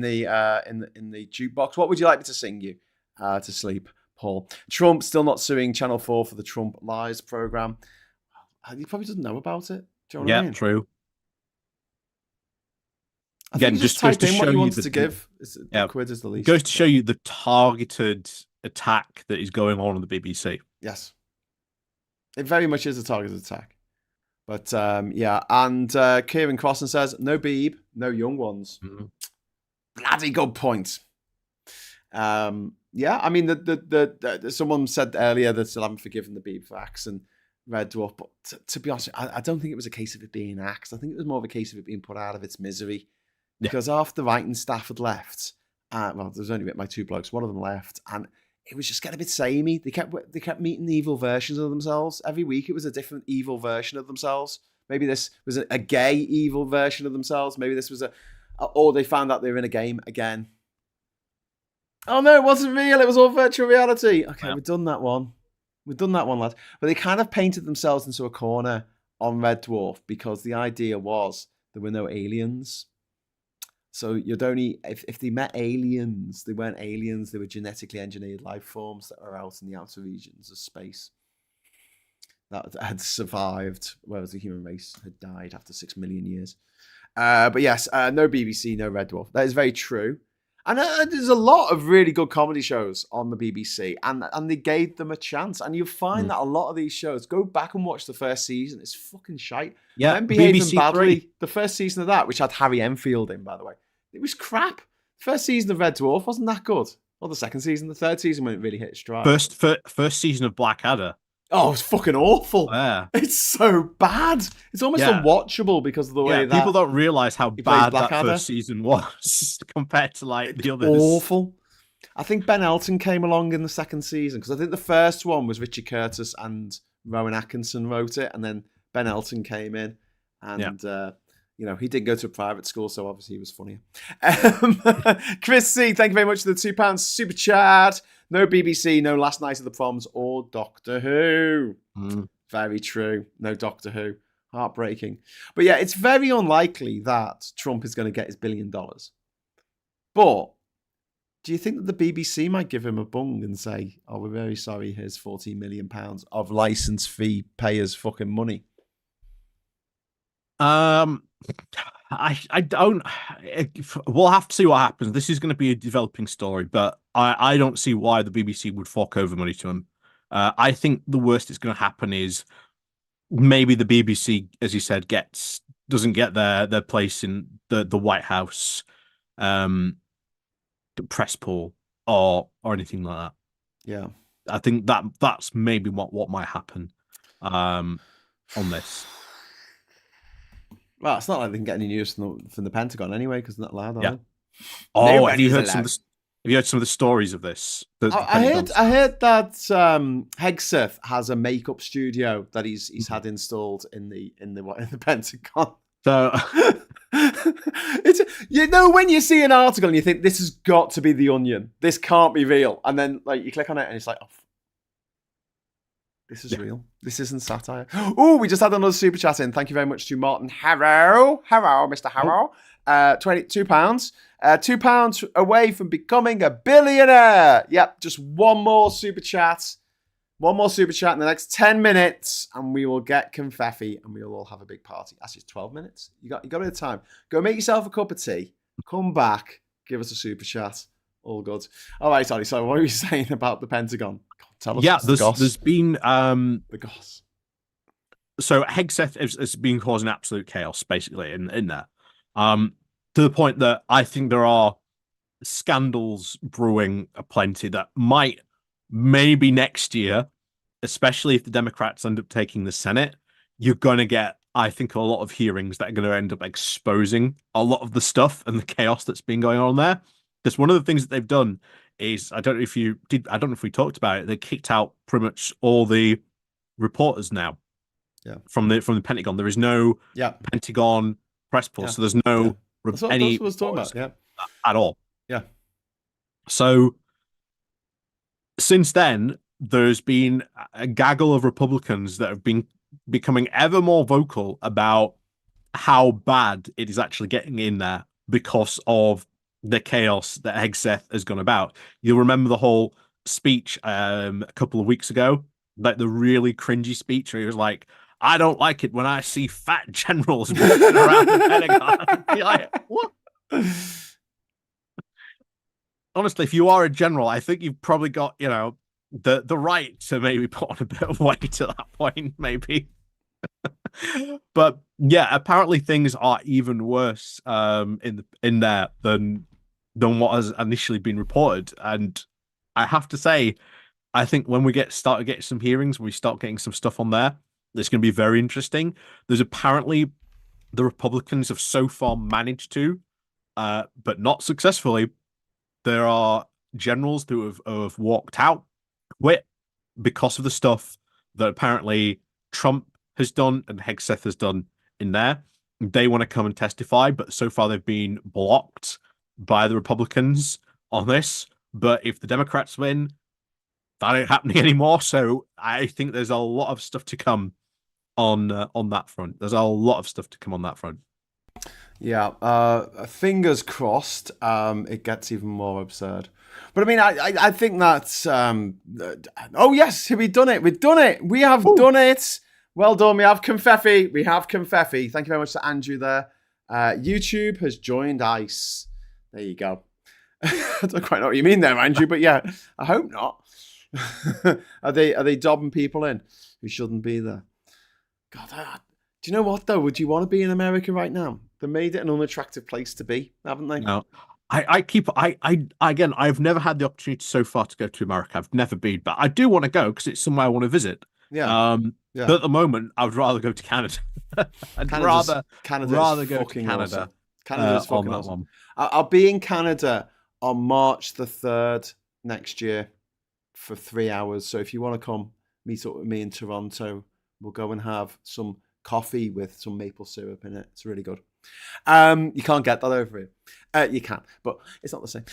the jukebox. What would you like me to sing you to sleep, Paul? Trump still not suing Channel 4 for the Trump Lies program. He probably doesn't know about it. Do you know what I mean? True. Again, just type in what he wants to give. Quid is the least. Goes to show you the targeted attack that is going on the BBC. Yes, it very much is a targeted attack. But and Kieran Crossan says no Beeb, no young ones. Mm-hmm. Bloody good point. I mean, the someone said earlier that still haven't forgiven the Beeb for Axe and Red Dwarf, but to be honest, I don't think it was a case of it being axed. I think it was more of a case of it being put out of its misery. Because after the writing staff had left, there was only my 2 blokes, one of them left, and it was just getting a bit samey. They kept meeting evil versions of themselves. Every week it was a different evil version of themselves. Maybe this was a gay evil version of themselves. Maybe this was or they found out they were in a game again. Oh no, it wasn't real. It was all virtual reality. Okay, we've done that one. We've done that one, lads. But they kind of painted themselves into a corner on Red Dwarf because the idea was there were no aliens. So you'd only, if they met aliens, they weren't aliens, they were genetically engineered life forms that are out in the outer regions of space that had survived, whereas the human race had died after 6 million years. But yes, no BBC, no Red Dwarf. That is very true. And there's a lot of really good comedy shows on the BBC, and they gave them a chance. And you'll find that a lot of these shows, go back and watch the first season, it's fucking shite. Yeah, and behaving BBC badly. 3. The first season of that, which had Harry Enfield in, by the way, it was crap. First season of Red Dwarf wasn't that good. Or the second season, the third season when it really hit its stride. First season of Blackadder. Oh, it's fucking awful. Yeah. It's so bad. It's almost unwatchable because of the way that people don't realize how bad that first season was compared to like the others. Awful. I think Ben Elton came along in the second season because I think the first one was Richard Curtis and Rowan Atkinson wrote it, and then Ben Elton came in, and he did go to a private school, so obviously he was funnier. Chris C, thank you very much for the £2 super chat. No BBC, no Last Night of the Proms or Doctor Who. Very true. No Doctor Who. Heartbreaking. But yeah, it's very unlikely that Trump is going to get his $1 billion. But do you think that the BBC might give him a bung and say, "Oh, we're very sorry, here's £14 million of license fee payers' fucking money"? I don't. We'll have to see what happens. This is going to be a developing story, but I don't see why the BBC would fork over money to him. I think the worst that's going to happen is maybe the BBC, as you said, doesn't get their place in the White House press pool or anything like that. Yeah, I think that's maybe what might happen on this. Well, it's not like they can get any news from the Pentagon anyway, because they're not allowed, are they? Oh, have you heard some of the stories of this? I heard that Hegseth has a makeup studio that he's had installed in the Pentagon. So it's when you see an article and you think this has got to be The Onion, this can't be real, and then like you click on it and it's like, oh, this is real. This isn't satire. Oh, we just had another super chat in. Thank you very much to Martin Harrow. Hello, Mr. Harrow. £22. £2 away from becoming a billionaire. Yep, just one more super chat. One more super chat in the next 10 minutes, and we will get confetti, and we'll all have a big party. Actually, it's 12 minutes. You got a bit of time. Go make yourself a cup of tea. Come back. Give us a super chat. All good. All right, Ollie. So what were you saying about the Pentagon? Tell us. Yeah, there's been the goss. So Hegseth has been causing absolute chaos, basically, in there. To the point that I think there are scandals brewing aplenty that might maybe next year, especially if the Democrats end up taking the Senate, you're going to get, I think, a lot of hearings that are going to end up exposing a lot of the stuff and the chaos that's been going on there. Because one of the things that they've done is, I don't know if we talked about it, they kicked out pretty much all the reporters now. Yeah. From the Pentagon. There is no Pentagon press pool, so there's no any that's what I was talking about. At all. Yeah. So since then, there's been a gaggle of Republicans that have been becoming ever more vocal about how bad it is actually getting in there because of the chaos that Hegseth has gone about. You'll remember the whole speech a couple of weeks ago, like the really cringy speech where he was like, "I don't like it when I see fat generals walking around the Pentagon." You're like, what? Honestly, if you are a general, I think you've probably got, the right to maybe put on a bit of weight at that point, maybe. But yeah, apparently things are even worse in there than what has initially been reported. And I have to say, I think when we start to get some hearings, we start getting some stuff on there, it's going to be very interesting. There's apparently the Republicans have so far managed to, but not successfully. There are generals who have walked out, quit because of the stuff that apparently Trump has done and Hegseth has done in there. They want to come and testify, but so far they've been blocked by the Republicans on this. But if the Democrats win, that ain't happening anymore. So I think there's a lot of stuff to come on that front. There's a lot of stuff to come on that front. Yeah, fingers crossed it gets even more absurd. But I mean, I think that's... oh, yes, we've done it. We've done it. We have done it. Well done. We have confetti. Thank you very much to Andrew there. YouTube has joined ICE. There you go. I don't quite know what you mean there, Andrew, but yeah, I hope not. Are they dobbing people in who shouldn't be there? God, do you know what, though? Would you want to be in America right now? They made it an unattractive place to be, haven't they? No. Again, I've never had the opportunity so far to go to America. I've never been, but I do want to go because it's somewhere I want to visit. Yeah. But at the moment, I would rather go to Canada. I'd rather go to Canada. Awesome. Canada's fucking awesome. I'll be in Canada on March the 3rd. next year for 3 hours. So if you want to come meet up with me in Toronto, we'll go and have some coffee with some maple syrup in it. It's really good. You can't get that over here. You can, but it's not the same.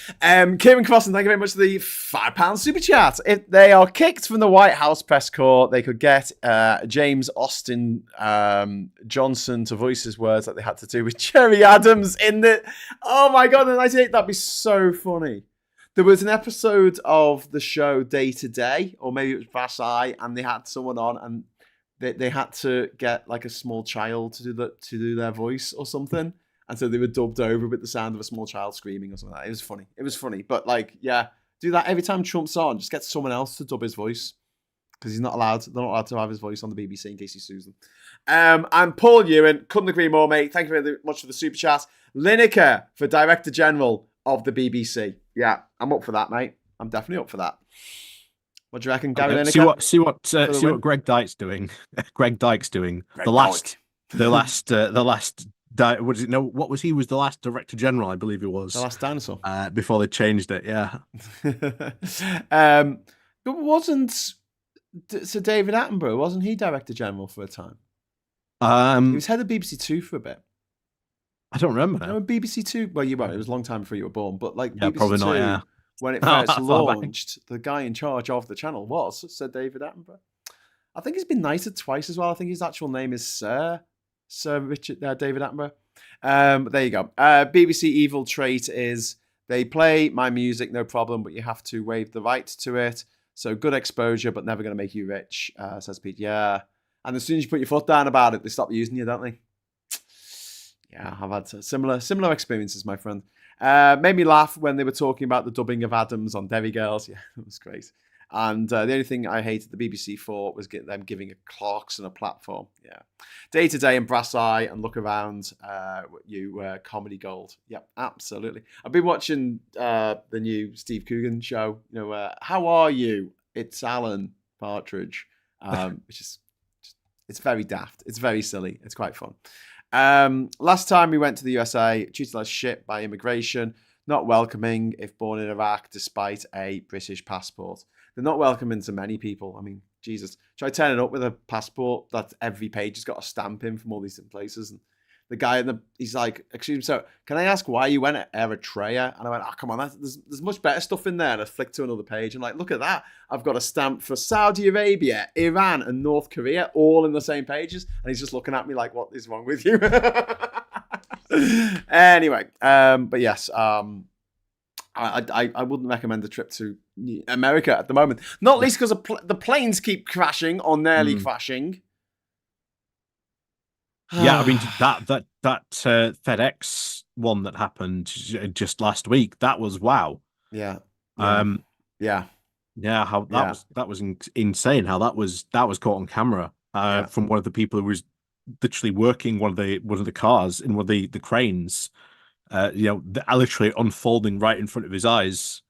Kieran Crossan, thank you very much for the £5 super chat. If they are kicked from the White House press corps, they could get James Austin Johnson to voice his words like they had to do with Jerry Adams in the. Oh my god, in 98, that'd be so funny. There was an episode of the show Day to Day, or maybe it was Versailles, and they had someone on, and they had to get like a small child to do their voice or something, and so they were dubbed over with the sound of a small child screaming or something like that. It was funny. It was funny, but like, yeah, do that every time Trump's on. Just get someone else to dub his voice because he's not allowed. They're not allowed to have his voice on the BBC in case he sues them. And Paul Ewan, couldn't agree more, mate. Thank you very much for the super chat. Lineker for Director General of the BBC. Yeah, I'm up for that, mate. I'm definitely up for that. What do you reckon, Gary Lineker? See what Greg Dyke's doing. Greg Dyke's doing. The last. What is it? No, what was he? Was the last Director General, I believe it was. The last dinosaur. Before they changed it, yeah. But wasn't Sir David Attenborough? Wasn't he Director General for a time? He was head of BBC Two for a bit. I don't remember. No, BBC Two. Well, you were. It was a long time before you were born, but like yeah, BBC probably Two, not. Yeah. When it first launched, the guy in charge of the channel was Sir David Attenborough. I think he's been knighted twice as well. I think his actual name is Sir Richard David Attenborough. There you go. BBC evil trait is they play my music, no problem, but you have to waive the right to it. So good exposure, but never going to make you rich, says Pete. Yeah. And as soon as you put your foot down about it, they stop using you, don't they? Yeah, I've had similar experiences, my friend. Made me laugh when they were talking about the dubbing of Adams on Derry Girls. Yeah, it was great. And the only thing I hated the BBC for was them giving a Clarkson a platform. Yeah. Day to Day and Brass Eye and Look Around, comedy gold. Yep, absolutely. I've been watching the new Steve Coogan show. You know, How Are You? It's Alan Partridge, which is it's very daft. It's very silly. It's quite fun. Last time we went to the USA, treated as shit by immigration, not welcoming if born in Iraq despite a British passport. They're not welcoming to many people. I mean, Jesus. Try turning up with a passport that every page has got a stamp in from all these different places. And the guy, he's like, excuse me, so can I ask why you went at Eritrea? And I went, oh, come on, there's much better stuff in there. And I flicked to another page and like, look at that. I've got a stamp for Saudi Arabia, Iran, and North Korea, all in the same pages. And he's just looking at me like, what is wrong with you? Anyway, but yes, I wouldn't recommend a trip to America at the moment. Not least because the planes keep crashing or nearly crashing. Yeah, I mean that FedEx one that happened just last week, that was wow. Yeah. Yeah. How that was insane. How that was caught on camera from one of the people who was literally working one of the cars in one of the cranes. Literally unfolding right in front of his eyes.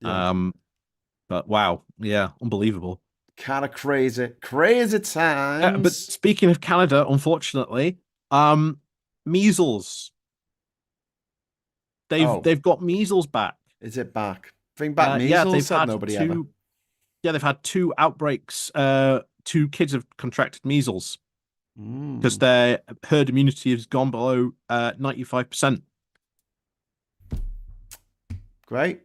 Yeah. But wow, yeah, unbelievable. Kind of crazy times. But speaking of Canada, unfortunately, measles. They've got measles back. Is it back? Bring back measles. Yeah, they've had nobody ever. Yeah, they've had 2 outbreaks. 2 kids have contracted measles because their herd immunity has gone below 95%. Great.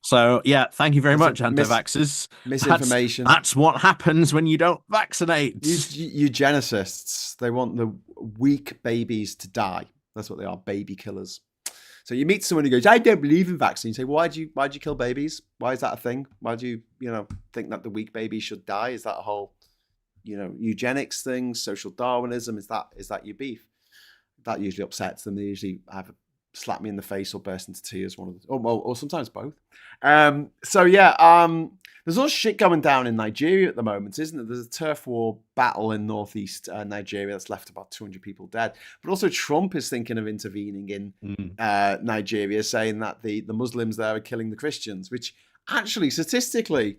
So, yeah, thank you very much, anti-vaxxers. Misinformation. That's what happens when you don't vaccinate. Eugenicists, they want the weak babies to die. That's what they are, baby killers. So you meet someone who goes, I don't believe in vaccines. You say, why'd you kill babies? Why is that a thing? Why do you, think that the weak baby should die? Is that a whole, eugenics thing, social Darwinism? Is that your beef? That usually upsets them. They usually either slap me in the face or burst into tears, or sometimes both. There's all shit going down in Nigeria at the moment, isn't it? There's a turf war battle in northeast Nigeria that's left about 200 people dead. But also Trump is thinking of intervening in Nigeria, saying that the Muslims there are killing the Christians, which actually, statistically,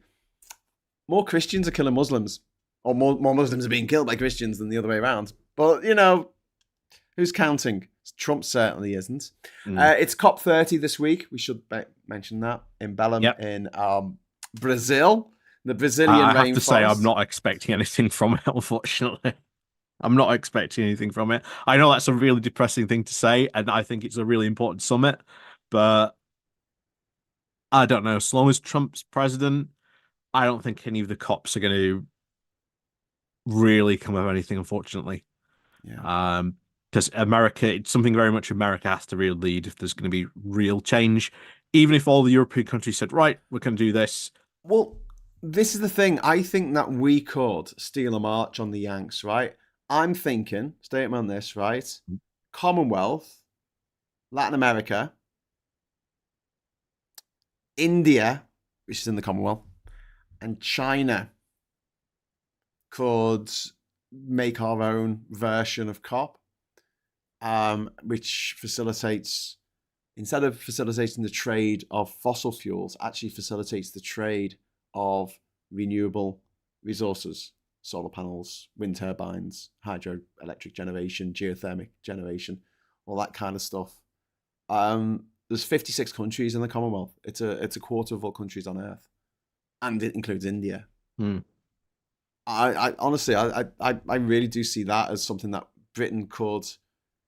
more Christians are killing Muslims, or more Muslims are being killed by Christians than the other way around. But, who's counting? Trump certainly isn't. Mm. It's COP30 this week. We should mention that in Belém Yep. in Brazil, the Brazilian I have to say, I'm rainforest. not expecting anything from it, unfortunately. I'm not expecting anything from it. I know that's a really depressing thing to say, and I think it's a really important summit, but I don't know. As long as Trump's president, I don't think any of the cops are going to really come of anything, unfortunately. Yeah. Because America, it's something very much America has to really lead if there's going to be real change. Even if all the European countries said, right, we're going to do this. Well, this is the thing. I think that we could steal a march on the Yanks, right? I'm thinking, statement on this, right? Commonwealth, Latin America, India, which is in the Commonwealth, and China could make our own version of COP, which facilitates, instead of facilitating the trade of fossil fuels, actually facilitates the trade of renewable resources, solar panels, wind turbines, hydroelectric generation, geothermic generation, all that kind of stuff. There's 56 countries in the Commonwealth. It's a quarter of all countries on Earth, and it includes India. Hmm. I honestly, I really do see that as something that Britain could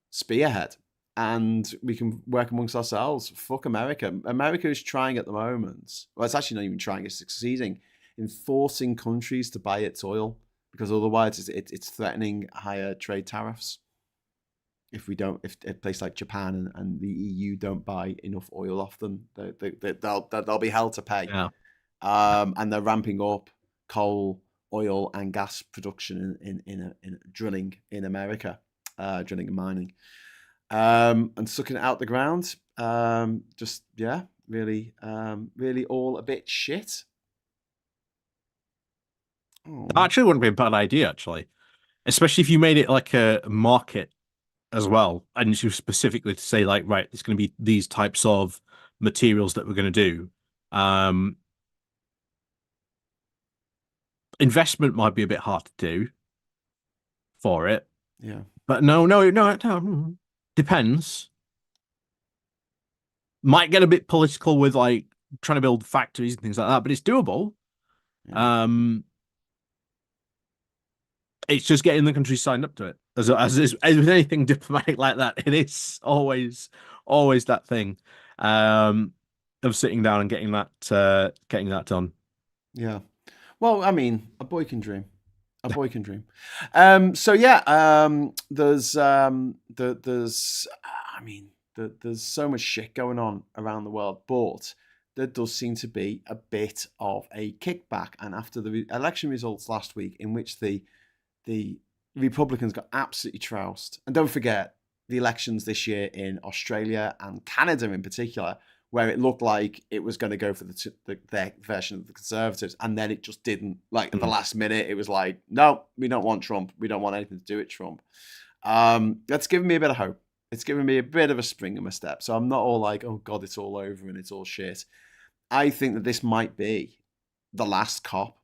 spearhead, and we can work amongst ourselves. Fuck America. America is trying at the moment. Well, it's actually not even trying; it's succeeding in forcing countries to buy its oil, because otherwise it's threatening higher trade tariffs. If we don't, if a place like Japan and the EU don't buy enough oil off them, they'll be held to pay. Yeah. And they're ramping up coal, oil, and gas production in drilling in America, drilling and mining, and sucking it out the ground. Just yeah, really, really all a bit shit. Oh. That actually wouldn't be a bad idea, actually, especially if you made it like a market as well, and you specifically to say like, right, it's going to be these types of materials that we're going to do. Investment might be a bit hard to do for it, Yeah. but no. Depends. Might get a bit political with like trying to build factories and things like that, but it's doable. Yeah. It's just getting the country signed up to it. As with anything diplomatic like that, it is always that thing of sitting down and getting that done. Yeah. Well, I mean, a boy can dream. A boy can dream. So yeah, there's I mean, there's so much shit going on around the world, but there does seem to be a bit of a kickback. And after the election results last week, in which the Republicans got absolutely trounced, and don't forget the elections this year in Australia and Canada in particular, where it looked like it was going to go for their version of the Conservatives, and then it just didn't. Like at the last minute, it was like, no, we don't want Trump. We don't want anything to do with Trump. That's given me a bit of hope. It's given me a bit of a spring in my step. So I'm not all like, oh God, it's all over and it's all shit. I think that this might be the last COP,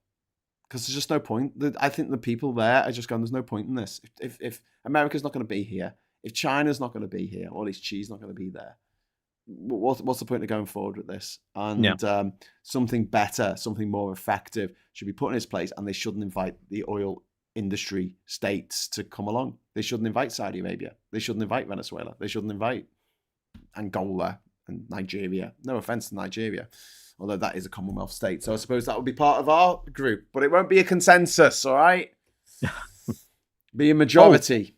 because there's just no point. I think the people there are just going, there's no point in this. If America's not going to be here, if China's not going to be here, or at least Xi's not going to be there, what's the point of going forward with this? And something better, something more effective should be put in its place, and they shouldn't invite the oil industry states to come along. They shouldn't invite Saudi Arabia. They shouldn't invite Venezuela. They shouldn't invite Angola and Nigeria. No offense to Nigeria, although that is a Commonwealth state. So I suppose that would be part of our group, but it won't be a consensus, all right? Be a majority.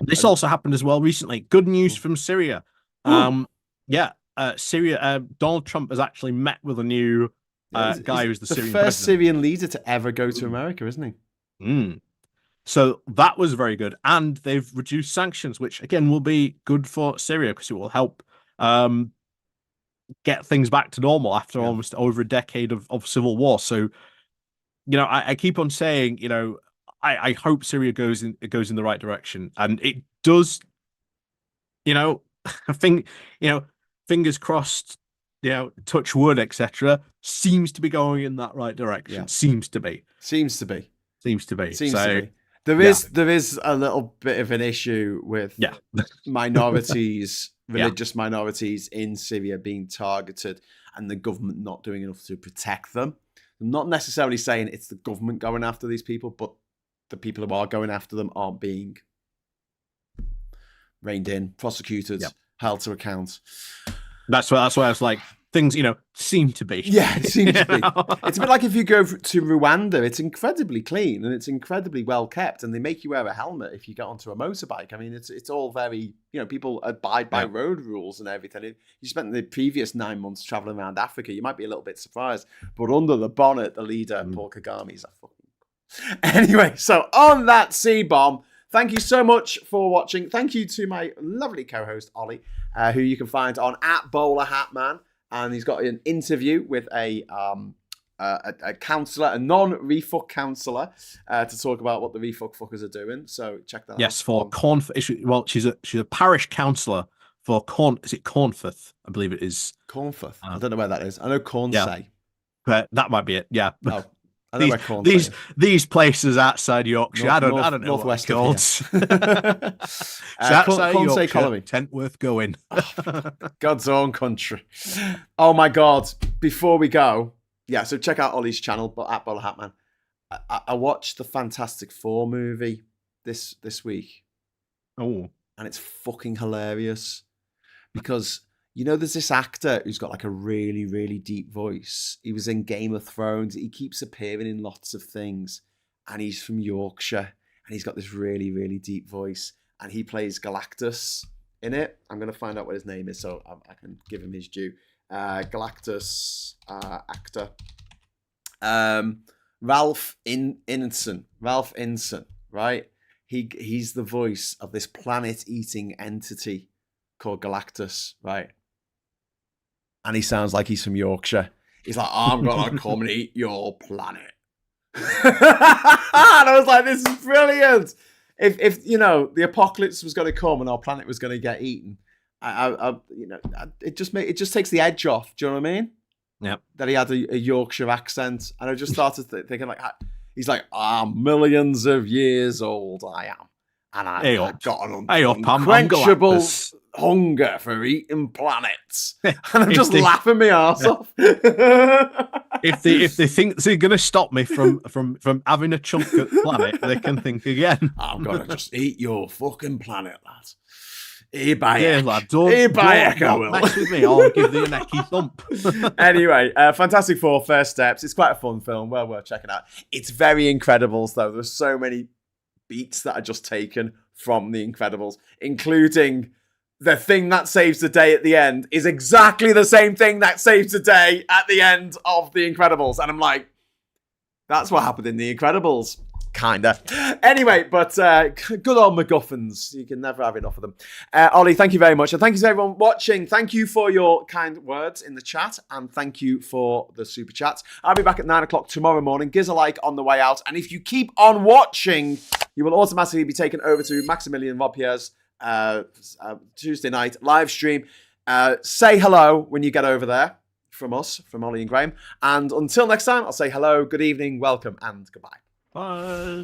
This also happened as well recently. Good news from Syria. Syria. Donald Trump has actually met with a new guy who's the Syrian first president. Syrian leader to ever go to America, isn't he? So that was very good, and they've reduced sanctions, which again will be good for Syria because it will help get things back to normal after almost over a decade of civil war. So, I keep on saying, I hope Syria goes in the right direction, and it does. I think, fingers crossed, touch wood, etc. Seems to be going in that right direction. Yeah. Seems to be. Seems to be. There is a little bit of an issue with minorities, religious minorities in Syria being targeted and the government not doing enough to protect them. I'm not necessarily saying it's the government going after these people, but the people who are going after them aren't being reined in, prosecuted, held to account. That's why I was like, things, seem to be. Yeah, it seems to be. It's a bit like if you go to Rwanda, it's incredibly clean and it's incredibly well kept, and they make you wear a helmet if you get onto a motorbike. I mean, it's all very, people abide by road rules and everything. If you spent the previous 9 months traveling around Africa, you might be a little bit surprised. But under the bonnet, the leader, Paul Kagame, is a fucking... Anyway, so on that C-bomb, thank you so much for watching. Thank you to my lovely co-host, Ollie, who you can find on @Bowlerhatman. And he's got an interview with a counsellor, a non-refuck counsellor, to talk about what the refuck fuckers are doing. So check that out. Yes, for well, she's a parish counsellor for is it Cornforth? I believe it is. Cornforth. I don't know where that is. I know Cornsay. But that might be it. Yeah. Oh. I know where Cornsay is. These places outside Yorkshire. I don't know Northwest what it's outside Cornsay Yorkshire, Colony. tent worth going. God's own country. Oh my God. Before we go, so check out Ollie's channel, @Bowlerhatman. I watched the Fantastic Four movie this week. Oh. And it's fucking hilarious. Because, there's this actor who's got like a really, really deep voice. He was in Game of Thrones. He keeps appearing in lots of things. And he's from Yorkshire. And he's got this really, really deep voice. And he plays Galactus in it. I'm going to find out what his name is so I can give him his due. Galactus actor. Ralph Ineson. Ralph Ineson, right? He's the voice of this planet-eating entity called Galactus, right? And he sounds like he's from Yorkshire. He's like, I'm going to come and eat your planet. And I was like, this is brilliant. If the apocalypse was going to come and our planet was going to get eaten, it just takes the edge off. Do you know what I mean? Yeah. That he had a Yorkshire accent. And I just started thinking like, he's like, I'm millions of years old, I am. And I've got an unquenchable hunger for eating planets. And I'm just laughing my arse off. If they think they're going to stop me from having a chunk of planet, they can think again. I'm going to just eat your fucking planet, lads. Lad, don't mess with me. I'll give you a necky thump. Anyway, Fantastic Four, First Steps. It's quite a fun film. Well worth checking out. It's very Incredibles, though. There's so many beats that are just taken from The Incredibles, including the thing that saves the day at the end is exactly the same thing that saves the day at the end of The Incredibles. And I'm like, that's what happened in The Incredibles. Kinda. Anyway, but good old MacGuffins. You can never have enough of them. Ollie, thank you very much. And thank you to everyone watching. Thank you for your kind words in the chat. And thank you for the super chats. I'll be back at 9 o'clock tomorrow morning. Give us a like on the way out. And if you keep on watching, you will automatically be taken over to Maximilian Robier's Tuesday night live stream. Say hello when you get over there from us, from Ollie and Graham. And until next time, I'll say hello, good evening, welcome, and goodbye. Bye.